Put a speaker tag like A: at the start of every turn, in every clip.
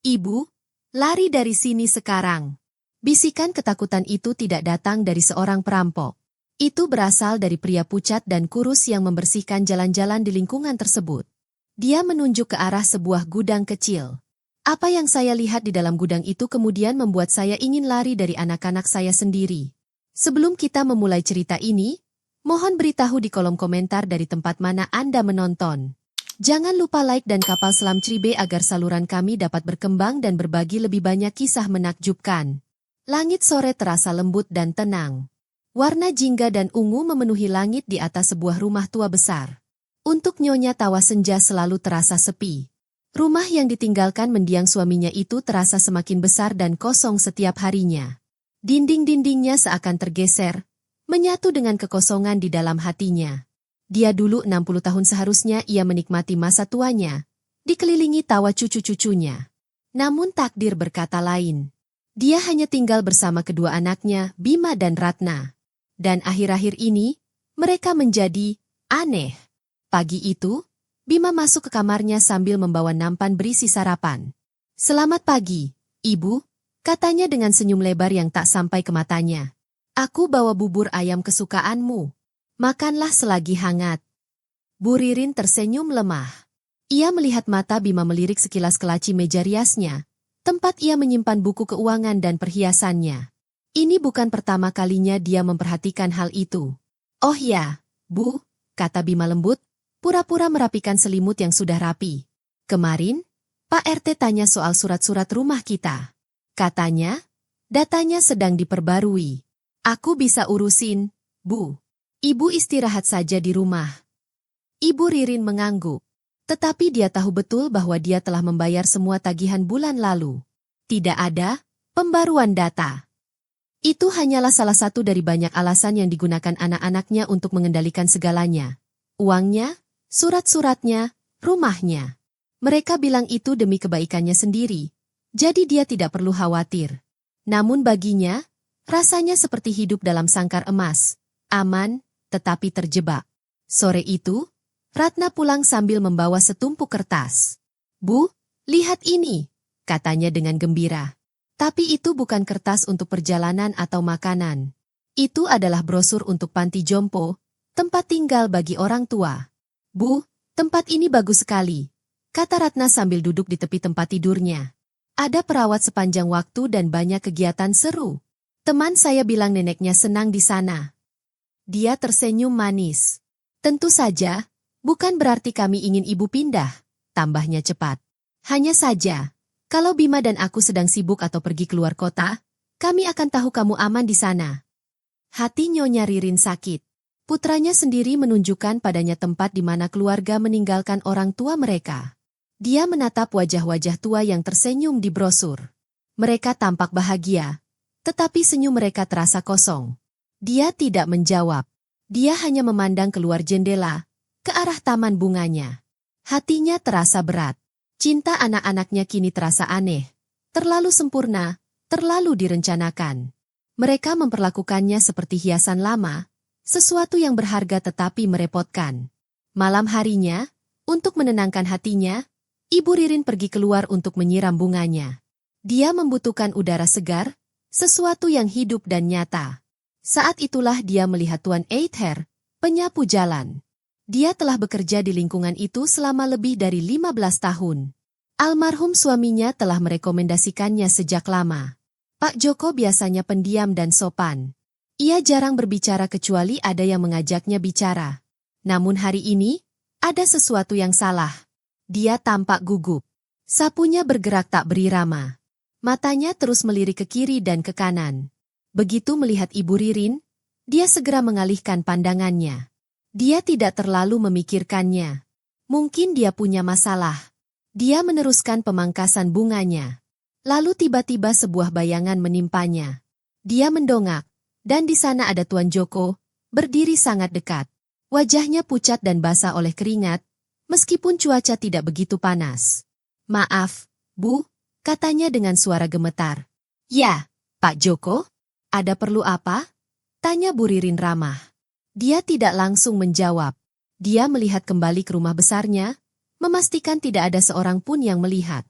A: Ibu, lari dari sini sekarang. Bisikan ketakutan itu tidak datang dari seorang perampok. Itu berasal dari pria pucat dan kurus yang membersihkan jalan-jalan di lingkungan tersebut. Dia menunjuk ke arah sebuah gudang kecil. Apa yang saya lihat di dalam gudang itu kemudian membuat saya ingin lari dari anak-anak saya sendiri. Sebelum kita memulai cerita ini, mohon beritahu di kolom komentar dari tempat mana Anda menonton. Jangan lupa like dan kapal selam Cribe agar saluran kami dapat berkembang dan berbagi lebih banyak kisah menakjubkan. Langit sore terasa lembut dan tenang. Warna jingga dan ungu memenuhi langit di atas sebuah rumah tua besar. Untuk Nyonya Tawa Senja selalu terasa sepi. Rumah yang ditinggalkan mendiang suaminya itu terasa semakin besar dan kosong setiap harinya. Dinding-dindingnya seakan tergeser, menyatu dengan kekosongan di dalam hatinya. Dia dulu 60 tahun seharusnya ia menikmati masa tuanya, dikelilingi tawa cucu-cucunya. Namun takdir berkata lain. Dia hanya tinggal bersama kedua anaknya, Bima dan Ratna. Dan akhir-akhir ini, mereka menjadi aneh. Pagi itu, Bima masuk ke kamarnya sambil membawa nampan berisi sarapan. "Selamat pagi, Ibu," katanya dengan senyum lebar yang tak sampai ke matanya. "Aku bawa bubur ayam kesukaanmu. Makanlah selagi hangat." Bu Ririn tersenyum lemah. Ia melihat mata Bima melirik sekilas ke laci meja riasnya, tempat ia menyimpan buku keuangan dan perhiasannya. Ini bukan pertama kalinya dia memperhatikan hal itu. "Oh ya, Bu," kata Bima lembut, pura-pura merapikan selimut yang sudah rapi. "Kemarin, Pak RT tanya soal surat-surat rumah kita. Katanya, datanya sedang diperbarui. Aku bisa urusin, Bu. Ibu istirahat saja di rumah." Ibu Ririn mengangguk. Tetapi dia tahu betul bahwa dia telah membayar semua tagihan bulan lalu. Tidak ada pembaruan data. Itu hanyalah salah satu dari banyak alasan yang digunakan anak-anaknya untuk mengendalikan segalanya. Uangnya, surat-suratnya, rumahnya. Mereka bilang itu demi kebaikannya sendiri, jadi dia tidak perlu khawatir. Namun baginya, rasanya seperti hidup dalam sangkar emas, aman, tetapi terjebak. Sore itu, Ratna pulang sambil membawa setumpuk kertas. "Bu, lihat ini," katanya dengan gembira. Tapi itu bukan kertas untuk perjalanan atau makanan. Itu adalah brosur untuk panti jompo, tempat tinggal bagi orang tua. "Bu, tempat ini bagus sekali," kata Ratna sambil duduk di tepi tempat tidurnya. "Ada perawat sepanjang waktu dan banyak kegiatan seru. Teman saya bilang neneknya senang di sana." Dia tersenyum manis. "Tentu saja, bukan berarti kami ingin ibu pindah," tambahnya cepat. "Hanya saja, kalau Bima dan aku sedang sibuk atau pergi keluar kota, kami akan tahu kamu aman di sana." Hati Nyonya Ririn sakit. Putranya sendiri menunjukkan padanya tempat di mana keluarga meninggalkan orang tua mereka. Dia menatap wajah-wajah tua yang tersenyum di brosur. Mereka tampak bahagia, tetapi senyum mereka terasa kosong. Dia tidak menjawab. Dia hanya memandang keluar jendela, ke arah taman bunganya. Hatinya terasa berat. Cinta anak-anaknya kini terasa aneh. Terlalu sempurna, terlalu direncanakan. Mereka memperlakukannya seperti hiasan lama, sesuatu yang berharga tetapi merepotkan. Malam harinya, untuk menenangkan hatinya, Ibu Ririn pergi keluar untuk menyiram bunganya. Dia membutuhkan udara segar, sesuatu yang hidup dan nyata. Saat itulah dia melihat Tuan Either, penyapu jalan. Dia telah bekerja di lingkungan itu selama lebih dari 15 tahun. Almarhum suaminya telah merekomendasikannya sejak lama. Pak Joko biasanya pendiam dan sopan. Ia jarang berbicara kecuali ada yang mengajaknya bicara. Namun hari ini, ada sesuatu yang salah. Dia tampak gugup. Sapunya bergerak tak berirama. Matanya terus melirik ke kiri dan ke kanan. Begitu melihat Ibu Ririn, dia segera mengalihkan pandangannya. Dia tidak terlalu memikirkannya. Mungkin dia punya masalah. Dia meneruskan pemangkasan bunganya. Lalu tiba-tiba sebuah bayangan menimpanya. Dia mendongak, dan di sana ada Tuan Joko, berdiri sangat dekat. Wajahnya pucat dan basah oleh keringat, meskipun cuaca tidak begitu panas. "Maaf, Bu," katanya dengan suara gemetar. "Ya, Pak Joko? Ada perlu apa?" tanya Bu Ririn ramah. Dia tidak langsung menjawab. Dia melihat kembali ke rumah besarnya, memastikan tidak ada seorang pun yang melihat.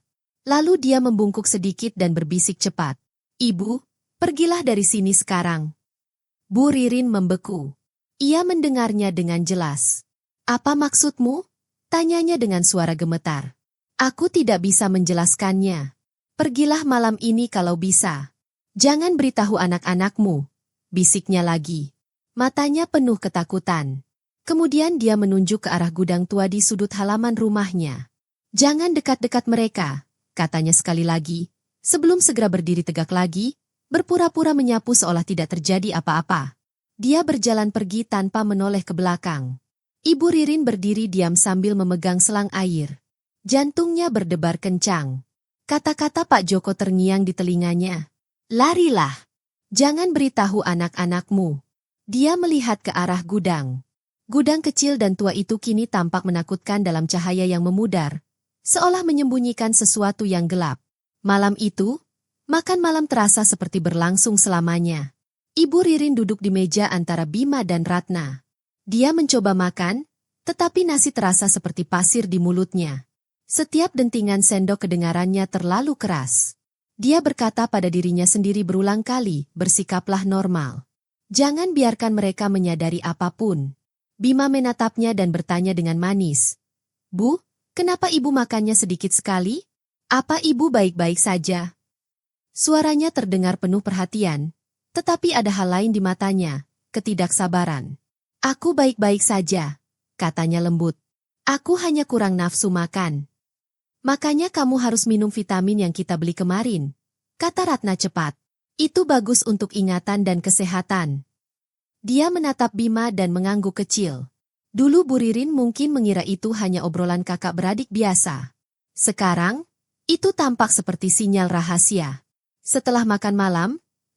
A: Lalu dia membungkuk sedikit dan berbisik cepat. Ibu, pergilah dari sini sekarang. Bu Ririn membeku. Ia mendengarnya dengan jelas. Apa maksudmu? Tanyanya dengan suara gemetar. Aku tidak bisa menjelaskannya. Pergilah malam ini kalau bisa. Jangan beritahu anak-anakmu, bisiknya lagi. Matanya penuh ketakutan. Kemudian dia menunjuk ke arah gudang tua di sudut halaman rumahnya. Jangan dekat-dekat mereka, katanya sekali lagi, sebelum segera berdiri tegak lagi, berpura-pura menyapu seolah tidak terjadi apa-apa. Dia berjalan pergi tanpa menoleh ke belakang. Ibu Ririn berdiri diam sambil memegang selang air. Jantungnya berdebar kencang. Kata-kata Pak Joko terngiang di telinganya. Larilah. Jangan beritahu anak-anakmu. Dia melihat ke arah gudang. Gudang kecil dan tua itu kini tampak menakutkan dalam cahaya yang memudar, seolah menyembunyikan sesuatu yang gelap. Malam itu, makan malam terasa seperti berlangsung selamanya. Ibu Ririn duduk di meja antara Bima dan Ratna. Dia mencoba makan, tetapi nasi terasa seperti pasir di mulutnya. Setiap dentingan sendok kedengarannya terlalu keras. Dia berkata pada dirinya sendiri berulang kali, bersikaplah normal. Jangan biarkan mereka menyadari apapun. Bima menatapnya dan bertanya dengan manis. Bu, kenapa ibu makannya sedikit sekali? Apa ibu baik-baik saja? Suaranya terdengar penuh perhatian, tetapi ada hal lain di matanya, ketidaksabaran. Aku baik-baik saja, katanya lembut. Aku hanya kurang nafsu makan. Makanya kamu harus minum vitamin yang kita beli kemarin, kata Ratna cepat. Itu bagus untuk ingatan dan kesehatan. Dia menatap Bima dan mengangguk kecil. Dulu Bu Ririn mungkin mengira itu hanya obrolan kakak beradik biasa. Sekarang, itu tampak seperti sinyal rahasia. Setelah makan malam,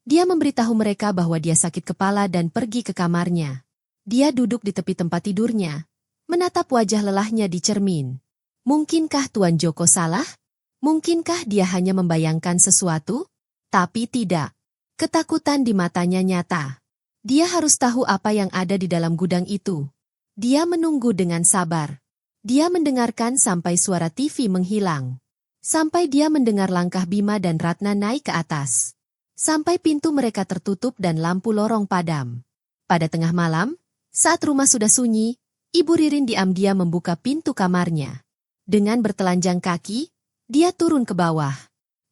A: dia memberitahu mereka bahwa dia sakit kepala dan pergi ke kamarnya. Dia duduk di tepi tempat tidurnya, menatap wajah lelahnya di cermin. Mungkinkah Tuan Joko salah? Mungkinkah dia hanya membayangkan sesuatu? Tapi tidak. Ketakutan di matanya nyata. Dia harus tahu apa yang ada di dalam gudang itu. Dia menunggu dengan sabar. Dia mendengarkan sampai suara TV menghilang. Sampai dia mendengar langkah Bima dan Ratna naik ke atas. Sampai pintu mereka tertutup dan lampu lorong padam. Pada tengah malam, saat rumah sudah sunyi, Ibu Ririn diam-diam membuka pintu kamarnya. Dengan bertelanjang kaki, dia turun ke bawah.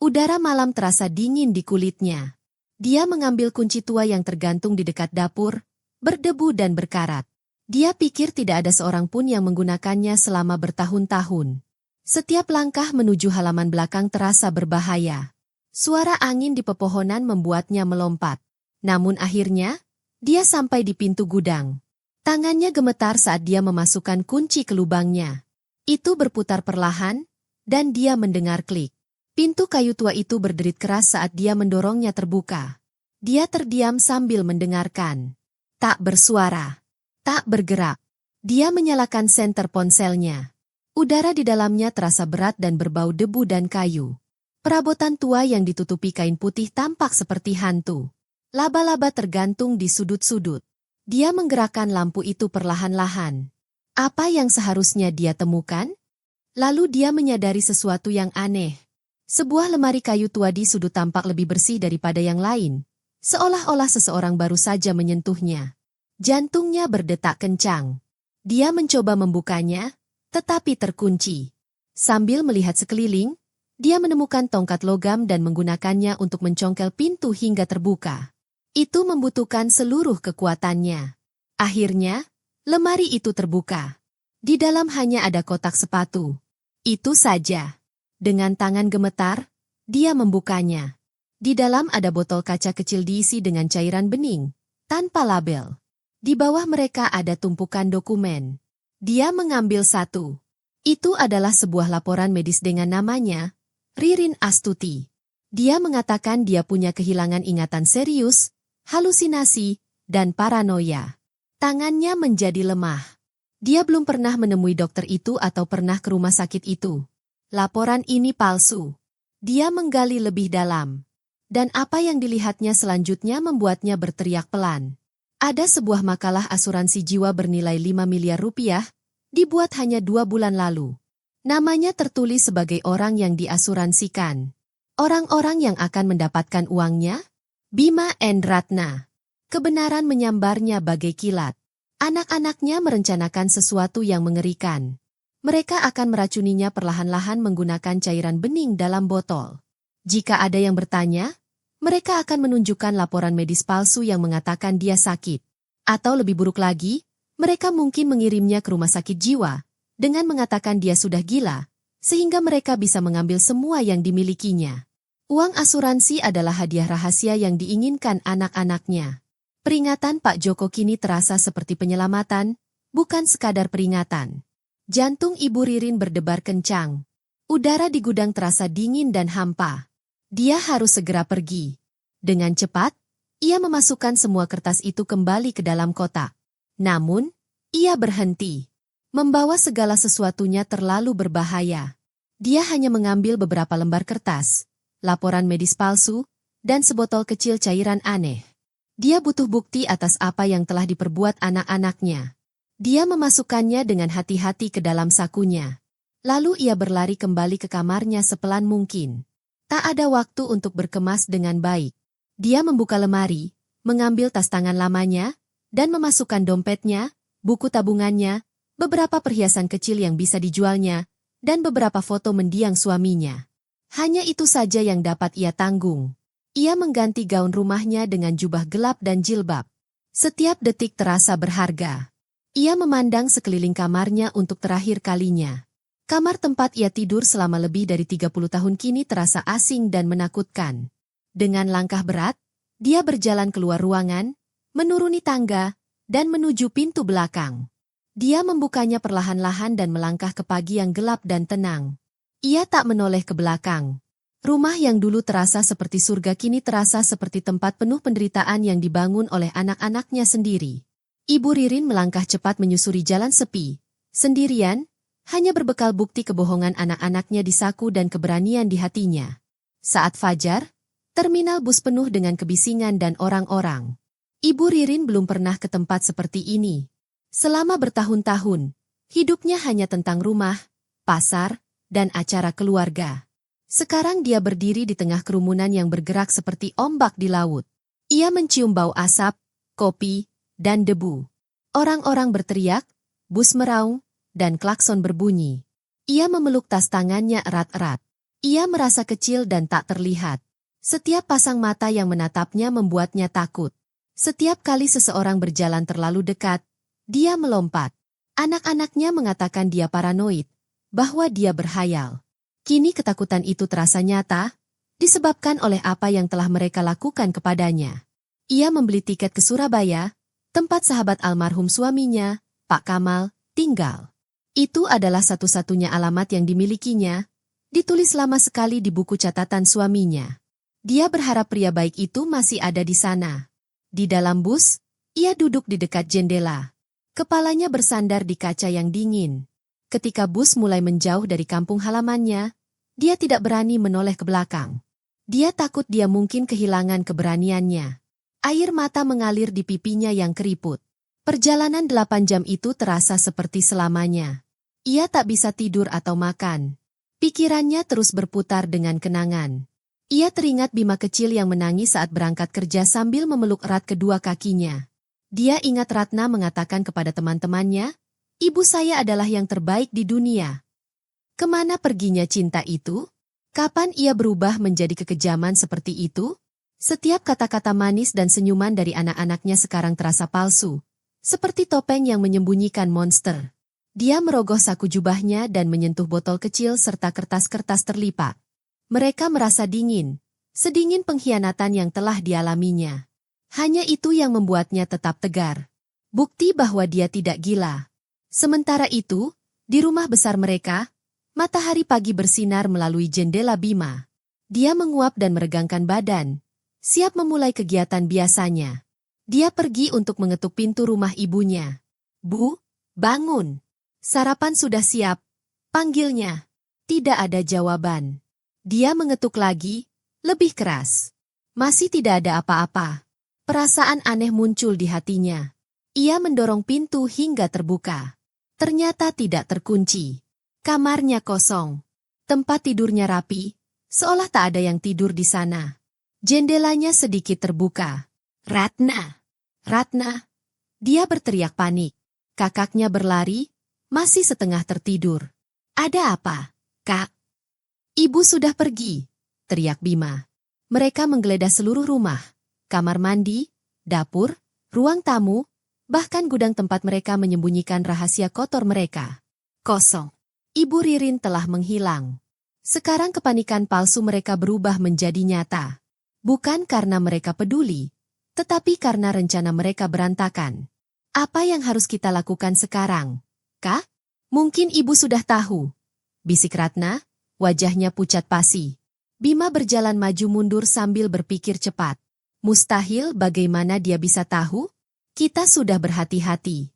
A: Udara malam terasa dingin di kulitnya. Dia mengambil kunci tua yang tergantung di dekat dapur, berdebu dan berkarat. Dia pikir tidak ada seorang pun yang menggunakannya selama bertahun-tahun. Setiap langkah menuju halaman belakang terasa berbahaya. Suara angin di pepohonan membuatnya melompat. Namun akhirnya, dia sampai di pintu gudang. Tangannya gemetar saat dia memasukkan kunci ke lubangnya. Itu berputar perlahan, dan dia mendengar klik. Pintu kayu tua itu berderit keras saat dia mendorongnya terbuka. Dia terdiam sambil mendengarkan. Tak bersuara. Tak bergerak. Dia menyalakan senter ponselnya. Udara di dalamnya terasa berat dan berbau debu dan kayu. Perabotan tua yang ditutupi kain putih tampak seperti hantu. Laba-laba tergantung di sudut-sudut. Dia menggerakkan lampu itu perlahan-lahan. Apa yang seharusnya dia temukan? Lalu dia menyadari sesuatu yang aneh. Sebuah lemari kayu tua di sudut tampak lebih bersih daripada yang lain, seolah-olah seseorang baru saja menyentuhnya. Jantungnya berdetak kencang. Dia mencoba membukanya, tetapi terkunci. Sambil melihat sekeliling, dia menemukan tongkat logam dan menggunakannya untuk mencongkel pintu hingga terbuka. Itu membutuhkan seluruh kekuatannya. Akhirnya, lemari itu terbuka. Di dalam hanya ada kotak sepatu. Itu saja. Dengan tangan gemetar, dia membukanya. Di dalam ada botol kaca kecil diisi dengan cairan bening, tanpa label. Di bawah mereka ada tumpukan dokumen. Dia mengambil satu. Itu adalah sebuah laporan medis dengan namanya, Ririn Astuti. Dia mengatakan dia punya kehilangan ingatan serius, halusinasi, dan paranoia. Tangannya menjadi lemah. Dia belum pernah menemui dokter itu atau pernah ke rumah sakit itu. Laporan ini palsu. Dia menggali lebih dalam. Dan apa yang dilihatnya selanjutnya membuatnya berteriak pelan. Ada sebuah makalah asuransi jiwa bernilai 5 miliar rupiah, dibuat hanya 2 bulan lalu. Namanya tertulis sebagai orang yang diasuransikan. Orang-orang yang akan mendapatkan uangnya? Bima and Ratna. Kebenaran menyambarnya bagai kilat. Anak-anaknya merencanakan sesuatu yang mengerikan. Mereka akan meracuninya perlahan-lahan menggunakan cairan bening dalam botol. Jika ada yang bertanya, mereka akan menunjukkan laporan medis palsu yang mengatakan dia sakit. Atau lebih buruk lagi, mereka mungkin mengirimnya ke rumah sakit jiwa, dengan mengatakan dia sudah gila, sehingga mereka bisa mengambil semua yang dimilikinya. Uang asuransi adalah hadiah rahasia yang diinginkan anak-anaknya. Peringatan Pak Joko kini terasa seperti penyelamatan, bukan sekadar peringatan. Jantung Ibu Ririn berdebar kencang. Udara di gudang terasa dingin dan hampa. Dia harus segera pergi. Dengan cepat, ia memasukkan semua kertas itu kembali ke dalam kotak. Namun, ia berhenti. Membawa segala sesuatunya terlalu berbahaya. Dia hanya mengambil beberapa lembar kertas, laporan medis palsu, dan sebotol kecil cairan aneh. Dia butuh bukti atas apa yang telah diperbuat anak-anaknya. Dia memasukkannya dengan hati-hati ke dalam sakunya. Lalu ia berlari kembali ke kamarnya sepelan mungkin. Tak ada waktu untuk berkemas dengan baik. Dia membuka lemari, mengambil tas tangan lamanya, dan memasukkan dompetnya, buku tabungannya, beberapa perhiasan kecil yang bisa dijualnya, dan beberapa foto mendiang suaminya. Hanya itu saja yang dapat ia tanggung. Ia mengganti gaun rumahnya dengan jubah gelap dan jilbab. Setiap detik terasa berharga. Ia memandang sekeliling kamarnya untuk terakhir kalinya. Kamar tempat ia tidur selama lebih dari 30 tahun kini terasa asing dan menakutkan. Dengan langkah berat, dia berjalan keluar ruangan, menuruni tangga, dan menuju pintu belakang. Dia membukanya perlahan-lahan dan melangkah ke pagi yang gelap dan tenang. Ia tak menoleh ke belakang. Rumah yang dulu terasa seperti surga kini terasa seperti tempat penuh penderitaan yang dibangun oleh anak-anaknya sendiri. Ibu Ririn melangkah cepat menyusuri jalan sepi, sendirian, hanya berbekal bukti kebohongan anak-anaknya di saku dan keberanian di hatinya. Saat fajar, terminal bus penuh dengan kebisingan dan orang-orang. Ibu Ririn belum pernah ke tempat seperti ini. Selama bertahun-tahun, hidupnya hanya tentang rumah, pasar, dan acara keluarga. Sekarang dia berdiri di tengah kerumunan yang bergerak seperti ombak di laut. Ia mencium bau asap, kopi, dan debu. Orang-orang berteriak, bus meraung, dan klakson berbunyi. Ia memeluk tas tangannya erat-erat. Ia merasa kecil dan tak terlihat. Setiap pasang mata yang menatapnya membuatnya takut. Setiap kali seseorang berjalan terlalu dekat, dia melompat. Anak-anaknya mengatakan dia paranoid, bahwa dia berhayal. Kini ketakutan itu terasa nyata, disebabkan oleh apa yang telah mereka lakukan kepadanya. Ia membeli tiket ke Surabaya, tempat sahabat almarhum suaminya, Pak Kamal, tinggal. Itu adalah satu-satunya alamat yang dimilikinya, ditulis lama sekali di buku catatan suaminya. Dia berharap pria baik itu masih ada di sana. Di dalam bus, ia duduk di dekat jendela. Kepalanya bersandar di kaca yang dingin. Ketika bus mulai menjauh dari kampung halamannya, dia tidak berani menoleh ke belakang. Dia takut dia mungkin kehilangan keberaniannya. Air mata mengalir di pipinya yang keriput. Perjalanan 8 jam itu terasa seperti selamanya. Ia tak bisa tidur atau makan. Pikirannya terus berputar dengan kenangan. Ia teringat Bima kecil yang menangis saat berangkat kerja sambil memeluk erat kedua kakinya. Dia ingat Ratna mengatakan kepada teman-temannya, "Ibu saya adalah yang terbaik di dunia." Kemana perginya cinta itu? Kapan ia berubah menjadi kekejaman seperti itu? Setiap kata-kata manis dan senyuman dari anak-anaknya sekarang terasa palsu. Seperti topeng yang menyembunyikan monster. Dia merogoh saku jubahnya dan menyentuh botol kecil serta kertas-kertas terlipat. Mereka merasa dingin, sedingin pengkhianatan yang telah dialaminya. Hanya itu yang membuatnya tetap tegar. Bukti bahwa dia tidak gila. Sementara itu, di rumah besar mereka, matahari pagi bersinar melalui jendela Bima. Dia menguap dan meregangkan badan, siap memulai kegiatan biasanya. Dia pergi untuk mengetuk pintu rumah ibunya. "Bu, bangun. Sarapan sudah siap," panggilnya. Tidak ada jawaban. Dia mengetuk lagi, lebih keras. Masih tidak ada apa-apa. Perasaan aneh muncul di hatinya. Ia mendorong pintu hingga terbuka. Ternyata tidak terkunci. Kamarnya kosong. Tempat tidurnya rapi, seolah tak ada yang tidur di sana. Jendelanya sedikit terbuka. Ratna! Ratna! Dia berteriak panik. Kakaknya berlari, masih setengah tertidur. Ada apa, Kak? Ibu sudah pergi, teriak Bima. Mereka menggeledah seluruh rumah. Kamar mandi, dapur, ruang tamu, bahkan gudang tempat mereka menyembunyikan rahasia kotor mereka. Kosong. Ibu Ririn telah menghilang. Sekarang kepanikan palsu mereka berubah menjadi nyata. Bukan karena mereka peduli, tetapi karena rencana mereka berantakan. Apa yang harus kita lakukan sekarang, Kak? Mungkin ibu sudah tahu, bisik Ratna, wajahnya pucat pasi. Bima berjalan maju mundur sambil berpikir cepat. Mustahil, bagaimana dia bisa tahu? Kita sudah berhati-hati.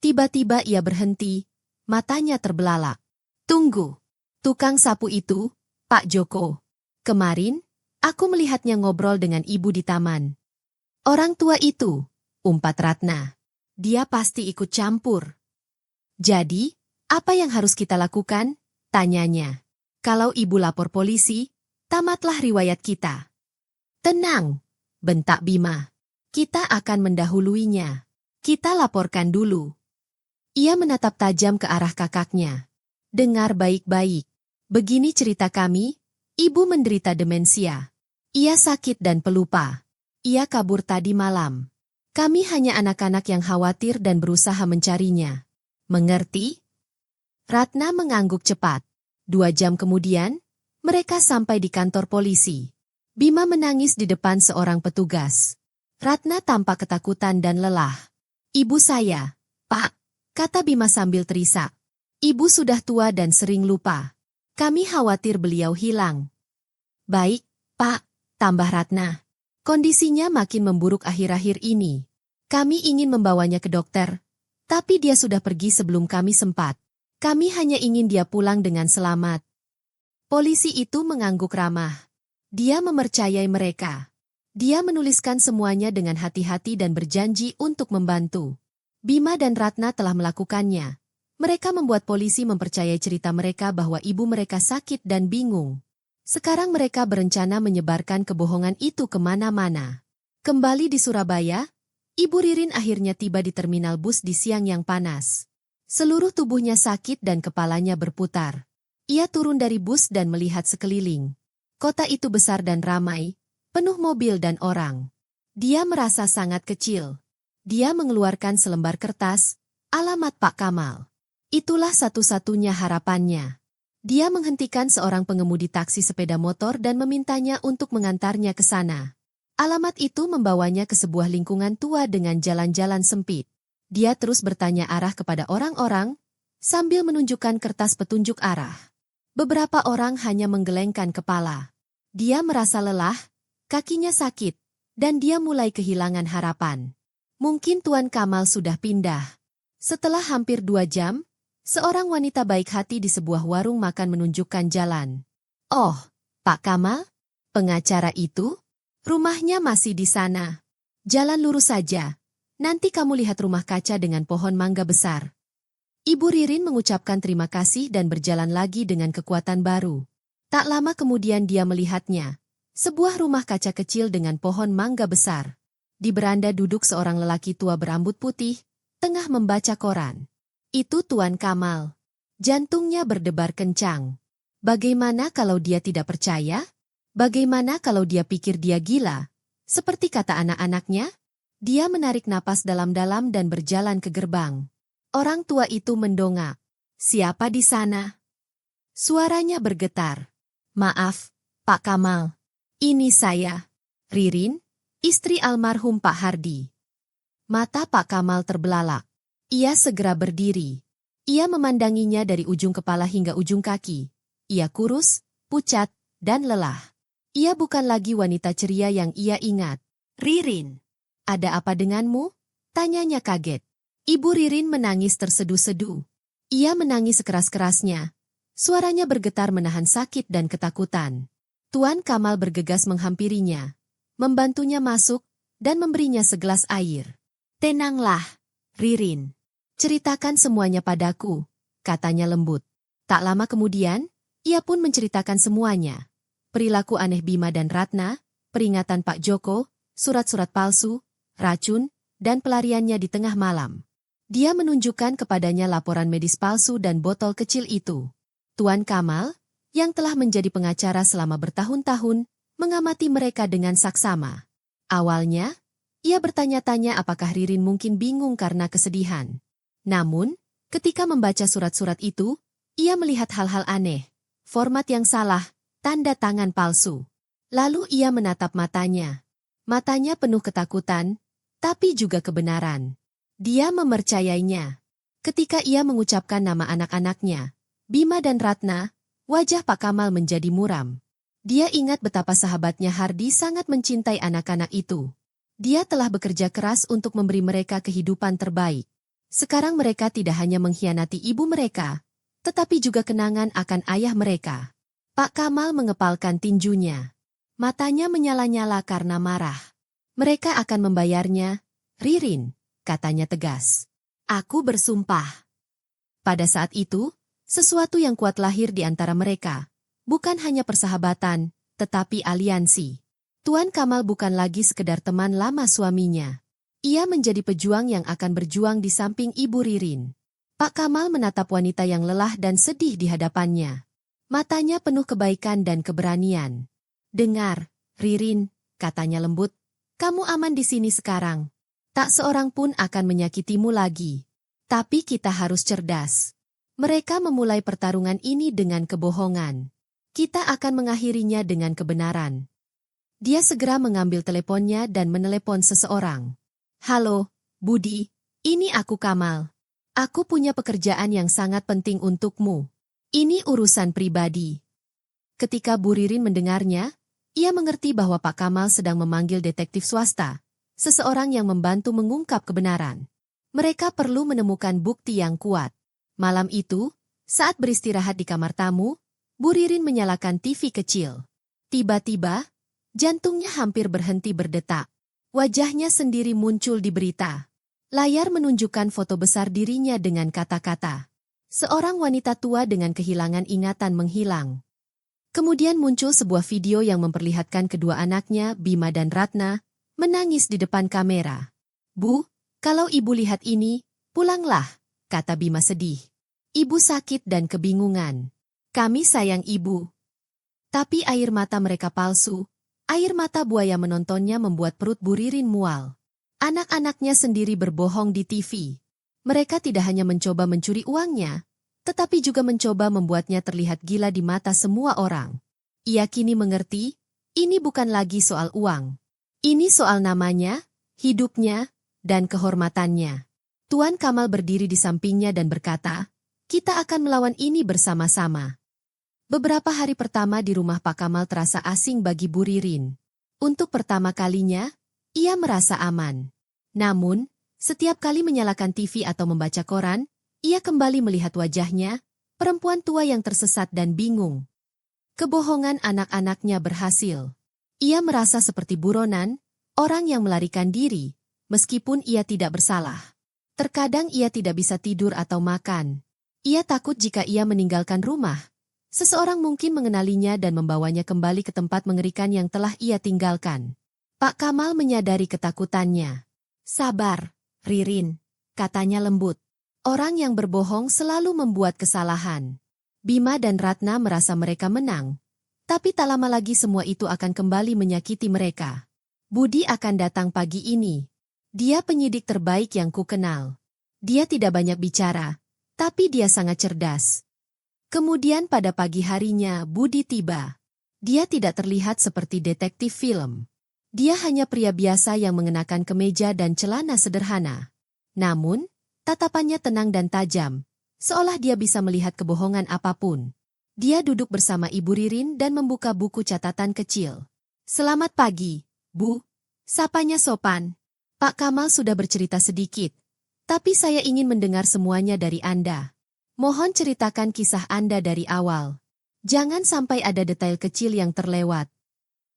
A: Tiba-tiba ia berhenti, matanya terbelalak. Tunggu. Tukang sapu itu, Pak Joko. Kemarin, aku melihatnya ngobrol dengan ibu di taman. Orang tua itu, umpat Ratna. Dia pasti ikut campur. Jadi, apa yang harus kita lakukan? Tanyanya. Kalau ibu lapor polisi, tamatlah riwayat kita. Tenang, bentak Bima. Kita akan mendahuluinya. Kita laporkan dulu. Ia menatap tajam ke arah kakaknya. Dengar baik-baik. Begini cerita kami, ibu menderita demensia. Ia sakit dan pelupa. Ia kabur tadi malam. Kami hanya anak-anak yang khawatir dan berusaha mencarinya. Mengerti? Ratna mengangguk cepat. 2 jam kemudian, mereka sampai di kantor polisi. Bima menangis di depan seorang petugas. Ratna tampak ketakutan dan lelah. Ibu saya, Pak, kata Bima sambil terisak. Ibu sudah tua dan sering lupa. Kami khawatir beliau hilang. Baik, Pak, tambah Ratna. Kondisinya makin memburuk akhir-akhir ini. Kami ingin membawanya ke dokter, tapi dia sudah pergi sebelum kami sempat. Kami hanya ingin dia pulang dengan selamat. Polisi itu mengangguk ramah. Dia mempercayai mereka. Dia menuliskan semuanya dengan hati-hati dan berjanji untuk membantu. Bima dan Ratna telah melakukannya. Mereka membuat polisi mempercayai cerita mereka bahwa ibu mereka sakit dan bingung. Sekarang mereka berencana menyebarkan kebohongan itu kemana-mana. Kembali di Surabaya, Ibu Ririn akhirnya tiba di terminal bus di siang yang panas. Seluruh tubuhnya sakit dan kepalanya berputar. Ia turun dari bus dan melihat sekeliling. Kota itu besar dan ramai, penuh mobil dan orang. Dia merasa sangat kecil. Dia mengeluarkan selembar kertas, alamat Pak Kamal. Itulah satu-satunya harapannya. Dia menghentikan seorang pengemudi taksi sepeda motor dan memintanya untuk mengantarnya ke sana. Alamat itu membawanya ke sebuah lingkungan tua dengan jalan-jalan sempit. Dia terus bertanya arah kepada orang-orang, sambil menunjukkan kertas petunjuk arah. Beberapa orang hanya menggelengkan kepala. Dia merasa lelah, kakinya sakit, dan dia mulai kehilangan harapan. Mungkin Tuan Kamal sudah pindah. Setelah hampir 2 jam, seorang wanita baik hati di sebuah warung makan menunjukkan jalan. Oh, Pak Kamal? Pengacara itu? Rumahnya masih di sana. Jalan lurus saja. Nanti kamu lihat rumah kaca dengan pohon mangga besar. Ibu Ririn mengucapkan terima kasih dan berjalan lagi dengan kekuatan baru. Tak lama kemudian dia melihatnya. Sebuah rumah kaca kecil dengan pohon mangga besar. Di beranda duduk seorang lelaki tua berambut putih, tengah membaca koran. Itu Tuan Kamal. Jantungnya berdebar kencang. Bagaimana kalau dia tidak percaya? Bagaimana kalau dia pikir dia gila? Seperti kata anak-anaknya? Dia menarik napas dalam-dalam dan berjalan ke gerbang. Orang tua itu mendongak. Siapa di sana? Suaranya bergetar. Maaf, Pak Kamal. Ini saya, Ririn, istri almarhum Pak Hardi. Mata Pak Kamal terbelalak. Ia segera berdiri. Ia memandanginya dari ujung kepala hingga ujung kaki. Ia kurus, pucat, dan lelah. Ia bukan lagi wanita ceria yang ia ingat. Ririn, ada apa denganmu? Tanyanya kaget. Ibu Ririn menangis terseduh-seduh. Ia menangis sekeras-kerasnya. Suaranya bergetar menahan sakit dan ketakutan. Tuan Kamal bergegas menghampirinya, membantunya masuk, dan memberinya segelas air. Tenanglah, Ririn. Ceritakan semuanya padaku, katanya lembut. Tak lama kemudian, ia pun menceritakan semuanya. Perilaku aneh Bima dan Ratna, peringatan Pak Joko, surat-surat palsu, racun, dan pelariannya di tengah malam. Dia menunjukkan kepadanya laporan medis palsu dan botol kecil itu. Tuan Kamal, yang telah menjadi pengacara selama bertahun-tahun, mengamati mereka dengan saksama. Awalnya, ia bertanya-tanya apakah Ririn mungkin bingung karena kesedihan. Namun, ketika membaca surat-surat itu, ia melihat hal-hal aneh, format yang salah, tanda tangan palsu. Lalu ia menatap matanya. Matanya penuh ketakutan, tapi juga kebenaran. Dia mempercayainya. Ketika ia mengucapkan nama anak-anaknya, Bima dan Ratna, wajah Pak Kamal menjadi muram. Dia ingat betapa sahabatnya Hardi sangat mencintai anak-anak itu. Dia telah bekerja keras untuk memberi mereka kehidupan terbaik. Sekarang mereka tidak hanya mengkhianati ibu mereka, tetapi juga kenangan akan ayah mereka. Pak Kamal mengepalkan tinjunya. Matanya menyala-nyala karena marah. Mereka akan membayarnya, Ririn, katanya tegas. Aku bersumpah. Pada saat itu, sesuatu yang kuat lahir di antara mereka. Bukan hanya persahabatan, tetapi aliansi. Tuan Kamal bukan lagi sekedar teman lama suaminya. Ia menjadi pejuang yang akan berjuang di samping Ibu Ririn. Pak Kamal menatap wanita yang lelah dan sedih di hadapannya. Matanya penuh kebaikan dan keberanian. Dengar, Ririn, katanya lembut, kamu aman di sini sekarang. Tak seorang pun akan menyakitimu lagi. Tapi kita harus cerdas. Mereka memulai pertarungan ini dengan kebohongan. Kita akan mengakhirinya dengan kebenaran. Dia segera mengambil teleponnya dan menelepon seseorang. Halo, Budi, ini aku Kamal. Aku punya pekerjaan yang sangat penting untukmu. Ini urusan pribadi. Ketika Bu Ririn mendengarnya, ia mengerti bahwa Pak Kamal sedang memanggil detektif swasta, seseorang yang membantu mengungkap kebenaran. Mereka perlu menemukan bukti yang kuat. Malam itu, saat beristirahat di kamar tamu, Bu Ririn menyalakan TV kecil. Tiba-tiba, jantungnya hampir berhenti berdetak. Wajahnya sendiri muncul di berita. Layar menunjukkan foto besar dirinya dengan kata-kata. Seorang wanita tua dengan kehilangan ingatan menghilang. Kemudian muncul sebuah video yang memperlihatkan kedua anaknya, Bima dan Ratna, menangis di depan kamera. Bu, kalau ibu lihat ini, pulanglah, kata Bima sedih. Ibu sakit dan kebingungan. Kami sayang ibu. Tapi air mata mereka palsu. Air mata buaya menontonnya membuat perut Bu Ririn mual. Anak-anaknya sendiri berbohong di TV. Mereka tidak hanya mencoba mencuri uangnya, tetapi juga mencoba membuatnya terlihat gila di mata semua orang. Ia kini mengerti, ini bukan lagi soal uang. Ini soal namanya, hidupnya, dan kehormatannya. Tuan Kamal berdiri di sampingnya dan berkata, kita akan melawan ini bersama-sama. Beberapa hari pertama di rumah Pak Kamal terasa asing bagi Bu Ririn. Untuk pertama kalinya, ia merasa aman. Namun, setiap kali menyalakan TV atau membaca koran, ia kembali melihat wajahnya, perempuan tua yang tersesat dan bingung. Kebohongan anak-anaknya berhasil. Ia merasa seperti buronan, orang yang melarikan diri, meskipun ia tidak bersalah. Terkadang ia tidak bisa tidur atau makan. Ia takut jika ia meninggalkan rumah. Seseorang mungkin mengenalinya dan membawanya kembali ke tempat mengerikan yang telah ia tinggalkan. Pak Kamal menyadari ketakutannya. Sabar, Ririn, katanya lembut. Orang yang berbohong selalu membuat kesalahan. Bima dan Ratna merasa mereka menang. Tapi tak lama lagi semua itu akan kembali menyakiti mereka. Budi akan datang pagi ini. Dia penyidik terbaik yang kukenal. Dia tidak banyak bicara, tapi dia sangat cerdas. Kemudian pada pagi harinya Budi tiba. Dia tidak terlihat seperti detektif film. Dia hanya pria biasa yang mengenakan kemeja dan celana sederhana. Namun, tatapannya tenang dan tajam, seolah dia bisa melihat kebohongan apapun. Dia duduk bersama Ibu Ririn dan membuka buku catatan kecil. Selamat pagi, Bu. Sapanya sopan. Pak Kamal sudah bercerita sedikit, tapi saya ingin mendengar semuanya dari Anda. Mohon ceritakan kisah Anda dari awal. Jangan sampai ada detail kecil yang terlewat.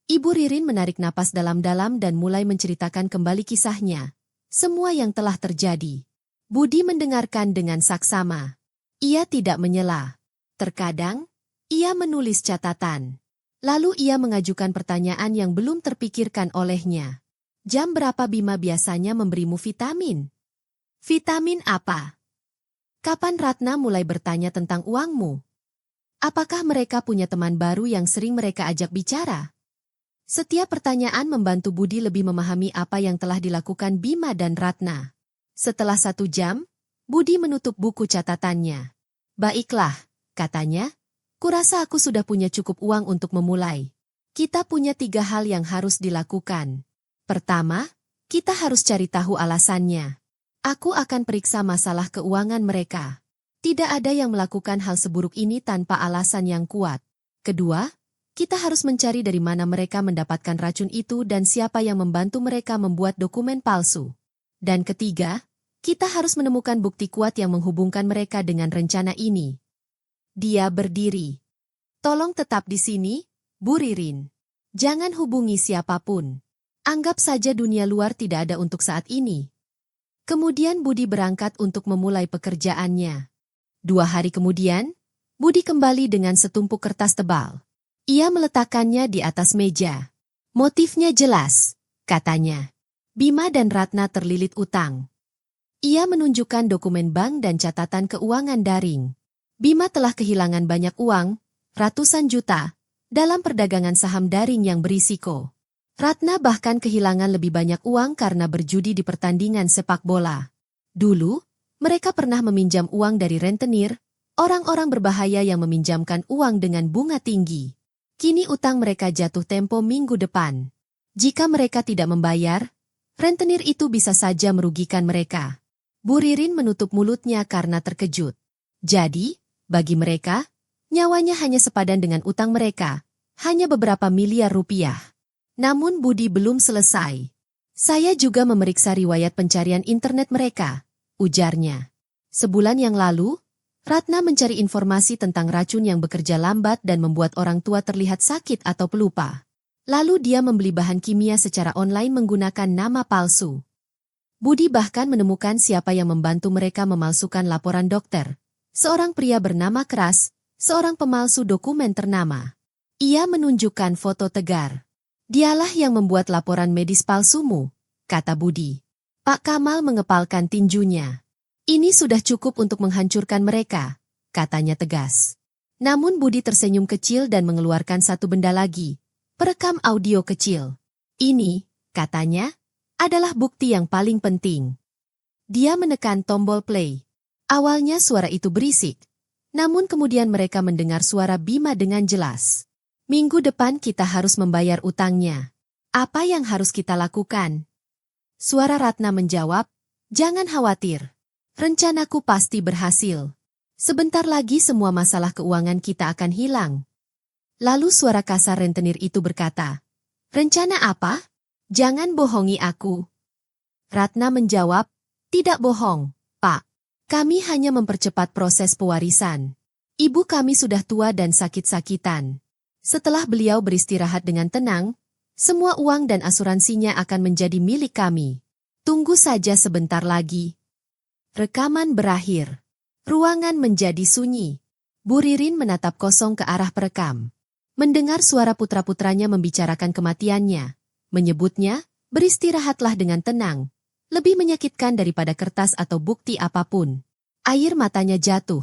A: Ibu Ririn menarik napas dalam-dalam dan mulai menceritakan kembali kisahnya. Semua yang telah terjadi. Budi mendengarkan dengan saksama. Ia tidak menyela. Terkadang, ia menulis catatan. Lalu ia mengajukan pertanyaan yang belum terpikirkan olehnya. Jam berapa Bima biasanya memberimu vitamin? Vitamin apa? Kapan Ratna mulai bertanya tentang uangmu? Apakah mereka punya teman baru yang sering mereka ajak bicara? Setiap pertanyaan membantu Budi lebih memahami apa yang telah dilakukan Bima dan Ratna. Setelah 1 jam, Budi menutup buku catatannya. Baiklah, katanya, kurasa aku sudah punya cukup uang untuk memulai. Kita punya 3 hal yang harus dilakukan. Pertama, kita harus cari tahu alasannya. Aku akan periksa masalah keuangan mereka. Tidak ada yang melakukan hal seburuk ini tanpa alasan yang kuat. Kedua, kita harus mencari dari mana mereka mendapatkan racun itu dan siapa yang membantu mereka membuat dokumen palsu. Dan ketiga, kita harus menemukan bukti kuat yang menghubungkan mereka dengan rencana ini. Dia berdiri. Tolong tetap di sini, Bu Ririn. Jangan hubungi siapapun. Anggap saja dunia luar tidak ada untuk saat ini. Kemudian Budi berangkat untuk memulai pekerjaannya. 2 hari kemudian, Budi kembali dengan setumpuk kertas tebal. Ia meletakkannya di atas meja. Motifnya jelas, katanya. Bima dan Ratna terlilit utang. Ia menunjukkan dokumen bank dan catatan keuangan daring. Bima telah kehilangan banyak uang, ratusan juta, dalam perdagangan saham daring yang berisiko. Ratna bahkan kehilangan lebih banyak uang karena berjudi di pertandingan sepak bola. Dulu, mereka pernah meminjam uang dari rentenir, orang-orang berbahaya yang meminjamkan uang dengan bunga tinggi. Kini utang mereka jatuh tempo minggu depan. Jika mereka tidak membayar, rentenir itu bisa saja merugikan mereka. Bu Ririn menutup mulutnya karena terkejut. Jadi, bagi mereka, nyawanya hanya sepadan dengan utang mereka, hanya beberapa miliar rupiah. Namun Budi belum selesai. Saya juga memeriksa riwayat pencarian internet mereka, ujarnya. Sebulan yang lalu, Ratna mencari informasi tentang racun yang bekerja lambat dan membuat orang tua terlihat sakit atau pelupa. Lalu dia membeli bahan kimia secara online menggunakan nama palsu. Budi bahkan menemukan siapa yang membantu mereka memalsukan laporan dokter. Seorang pria bernama Kras, seorang pemalsu dokumen ternama. Ia menunjukkan foto Tegar. Dialah yang membuat laporan medis palsumu, kata Budi. Pak Kamal mengepalkan tinjunya. Ini sudah cukup untuk menghancurkan mereka, katanya tegas. Namun Budi tersenyum kecil dan mengeluarkan satu benda lagi, perekam audio kecil. Ini, katanya, adalah bukti yang paling penting. Dia menekan tombol play. Awalnya suara itu berisik, namun kemudian mereka mendengar suara Bima dengan jelas. Minggu depan kita harus membayar utangnya. Apa yang harus kita lakukan? Suara Ratna menjawab, jangan khawatir. Rencanaku pasti berhasil. Sebentar lagi semua masalah keuangan kita akan hilang. Lalu suara kasar rentenir itu berkata, rencana apa? Jangan bohongi aku. Ratna menjawab, tidak bohong, Pak. Kami hanya mempercepat proses pewarisan. Ibu kami sudah tua dan sakit-sakitan. Setelah beliau beristirahat dengan tenang, semua uang dan asuransinya akan menjadi milik kami. Tunggu saja sebentar lagi. Rekaman berakhir. Ruangan menjadi sunyi. Bu Ririn menatap kosong ke arah perekam. Mendengar suara putra-putranya membicarakan kematiannya. Menyebutnya, beristirahatlah dengan tenang. Lebih menyakitkan daripada kertas atau bukti apapun. Air matanya jatuh.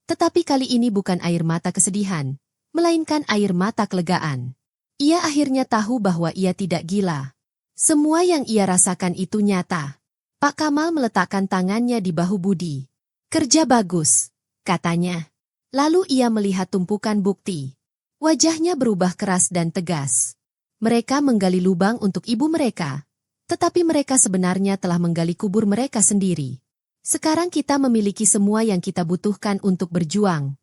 A: Tetapi kali ini bukan air mata kesedihan, melainkan air mata kelegaan. Ia akhirnya tahu bahwa ia tidak gila. Semua yang ia rasakan itu nyata. Pak Kamal meletakkan tangannya di bahu Budi. Kerja bagus, katanya. Lalu ia melihat tumpukan bukti. Wajahnya berubah keras dan tegas. Mereka menggali lubang untuk ibu mereka, tetapi mereka sebenarnya telah menggali kubur mereka sendiri. Sekarang kita memiliki semua yang kita butuhkan untuk berjuang.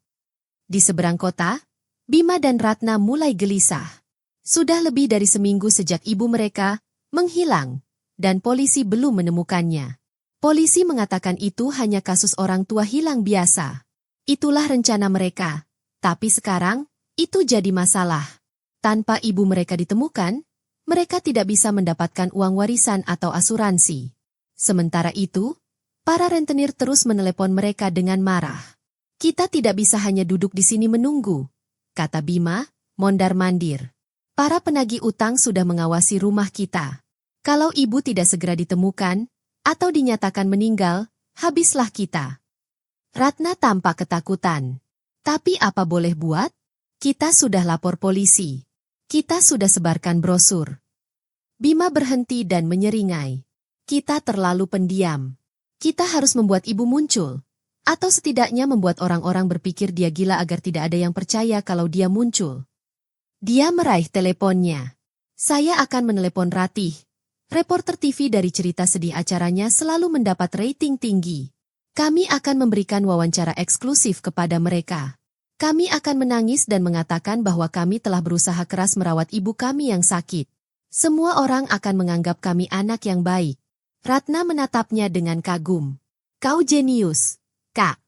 A: Di seberang kota, Bima dan Ratna mulai gelisah. Sudah lebih dari seminggu sejak ibu mereka menghilang. Dan polisi belum menemukannya. Polisi mengatakan itu hanya kasus orang tua hilang biasa. Itulah rencana mereka. Tapi sekarang, itu jadi masalah. Tanpa ibu mereka ditemukan, mereka tidak bisa mendapatkan uang warisan atau asuransi. Sementara itu, para rentenir terus menelepon mereka dengan marah. Kita tidak bisa hanya duduk di sini menunggu, kata Bima, mondar-mandir. Para penagih utang sudah mengawasi rumah kita. Kalau ibu tidak segera ditemukan, atau dinyatakan meninggal, habislah kita. Ratna tampak ketakutan. Tapi apa boleh buat? Kita sudah lapor polisi. Kita sudah sebarkan brosur. Bima berhenti dan menyeringai. Kita terlalu pendiam. Kita harus membuat ibu muncul. Atau setidaknya membuat orang-orang berpikir dia gila agar tidak ada yang percaya kalau dia muncul. Dia meraih teleponnya. Saya akan menelepon Ratih. Reporter TV dari cerita sedih acaranya selalu mendapat rating tinggi. Kami akan memberikan wawancara eksklusif kepada mereka. Kami akan menangis dan mengatakan bahwa kami telah berusaha keras merawat ibu kami yang sakit. Semua orang akan menganggap kami anak yang baik. Ratna menatapnya dengan kagum. Kau jenius, Kak.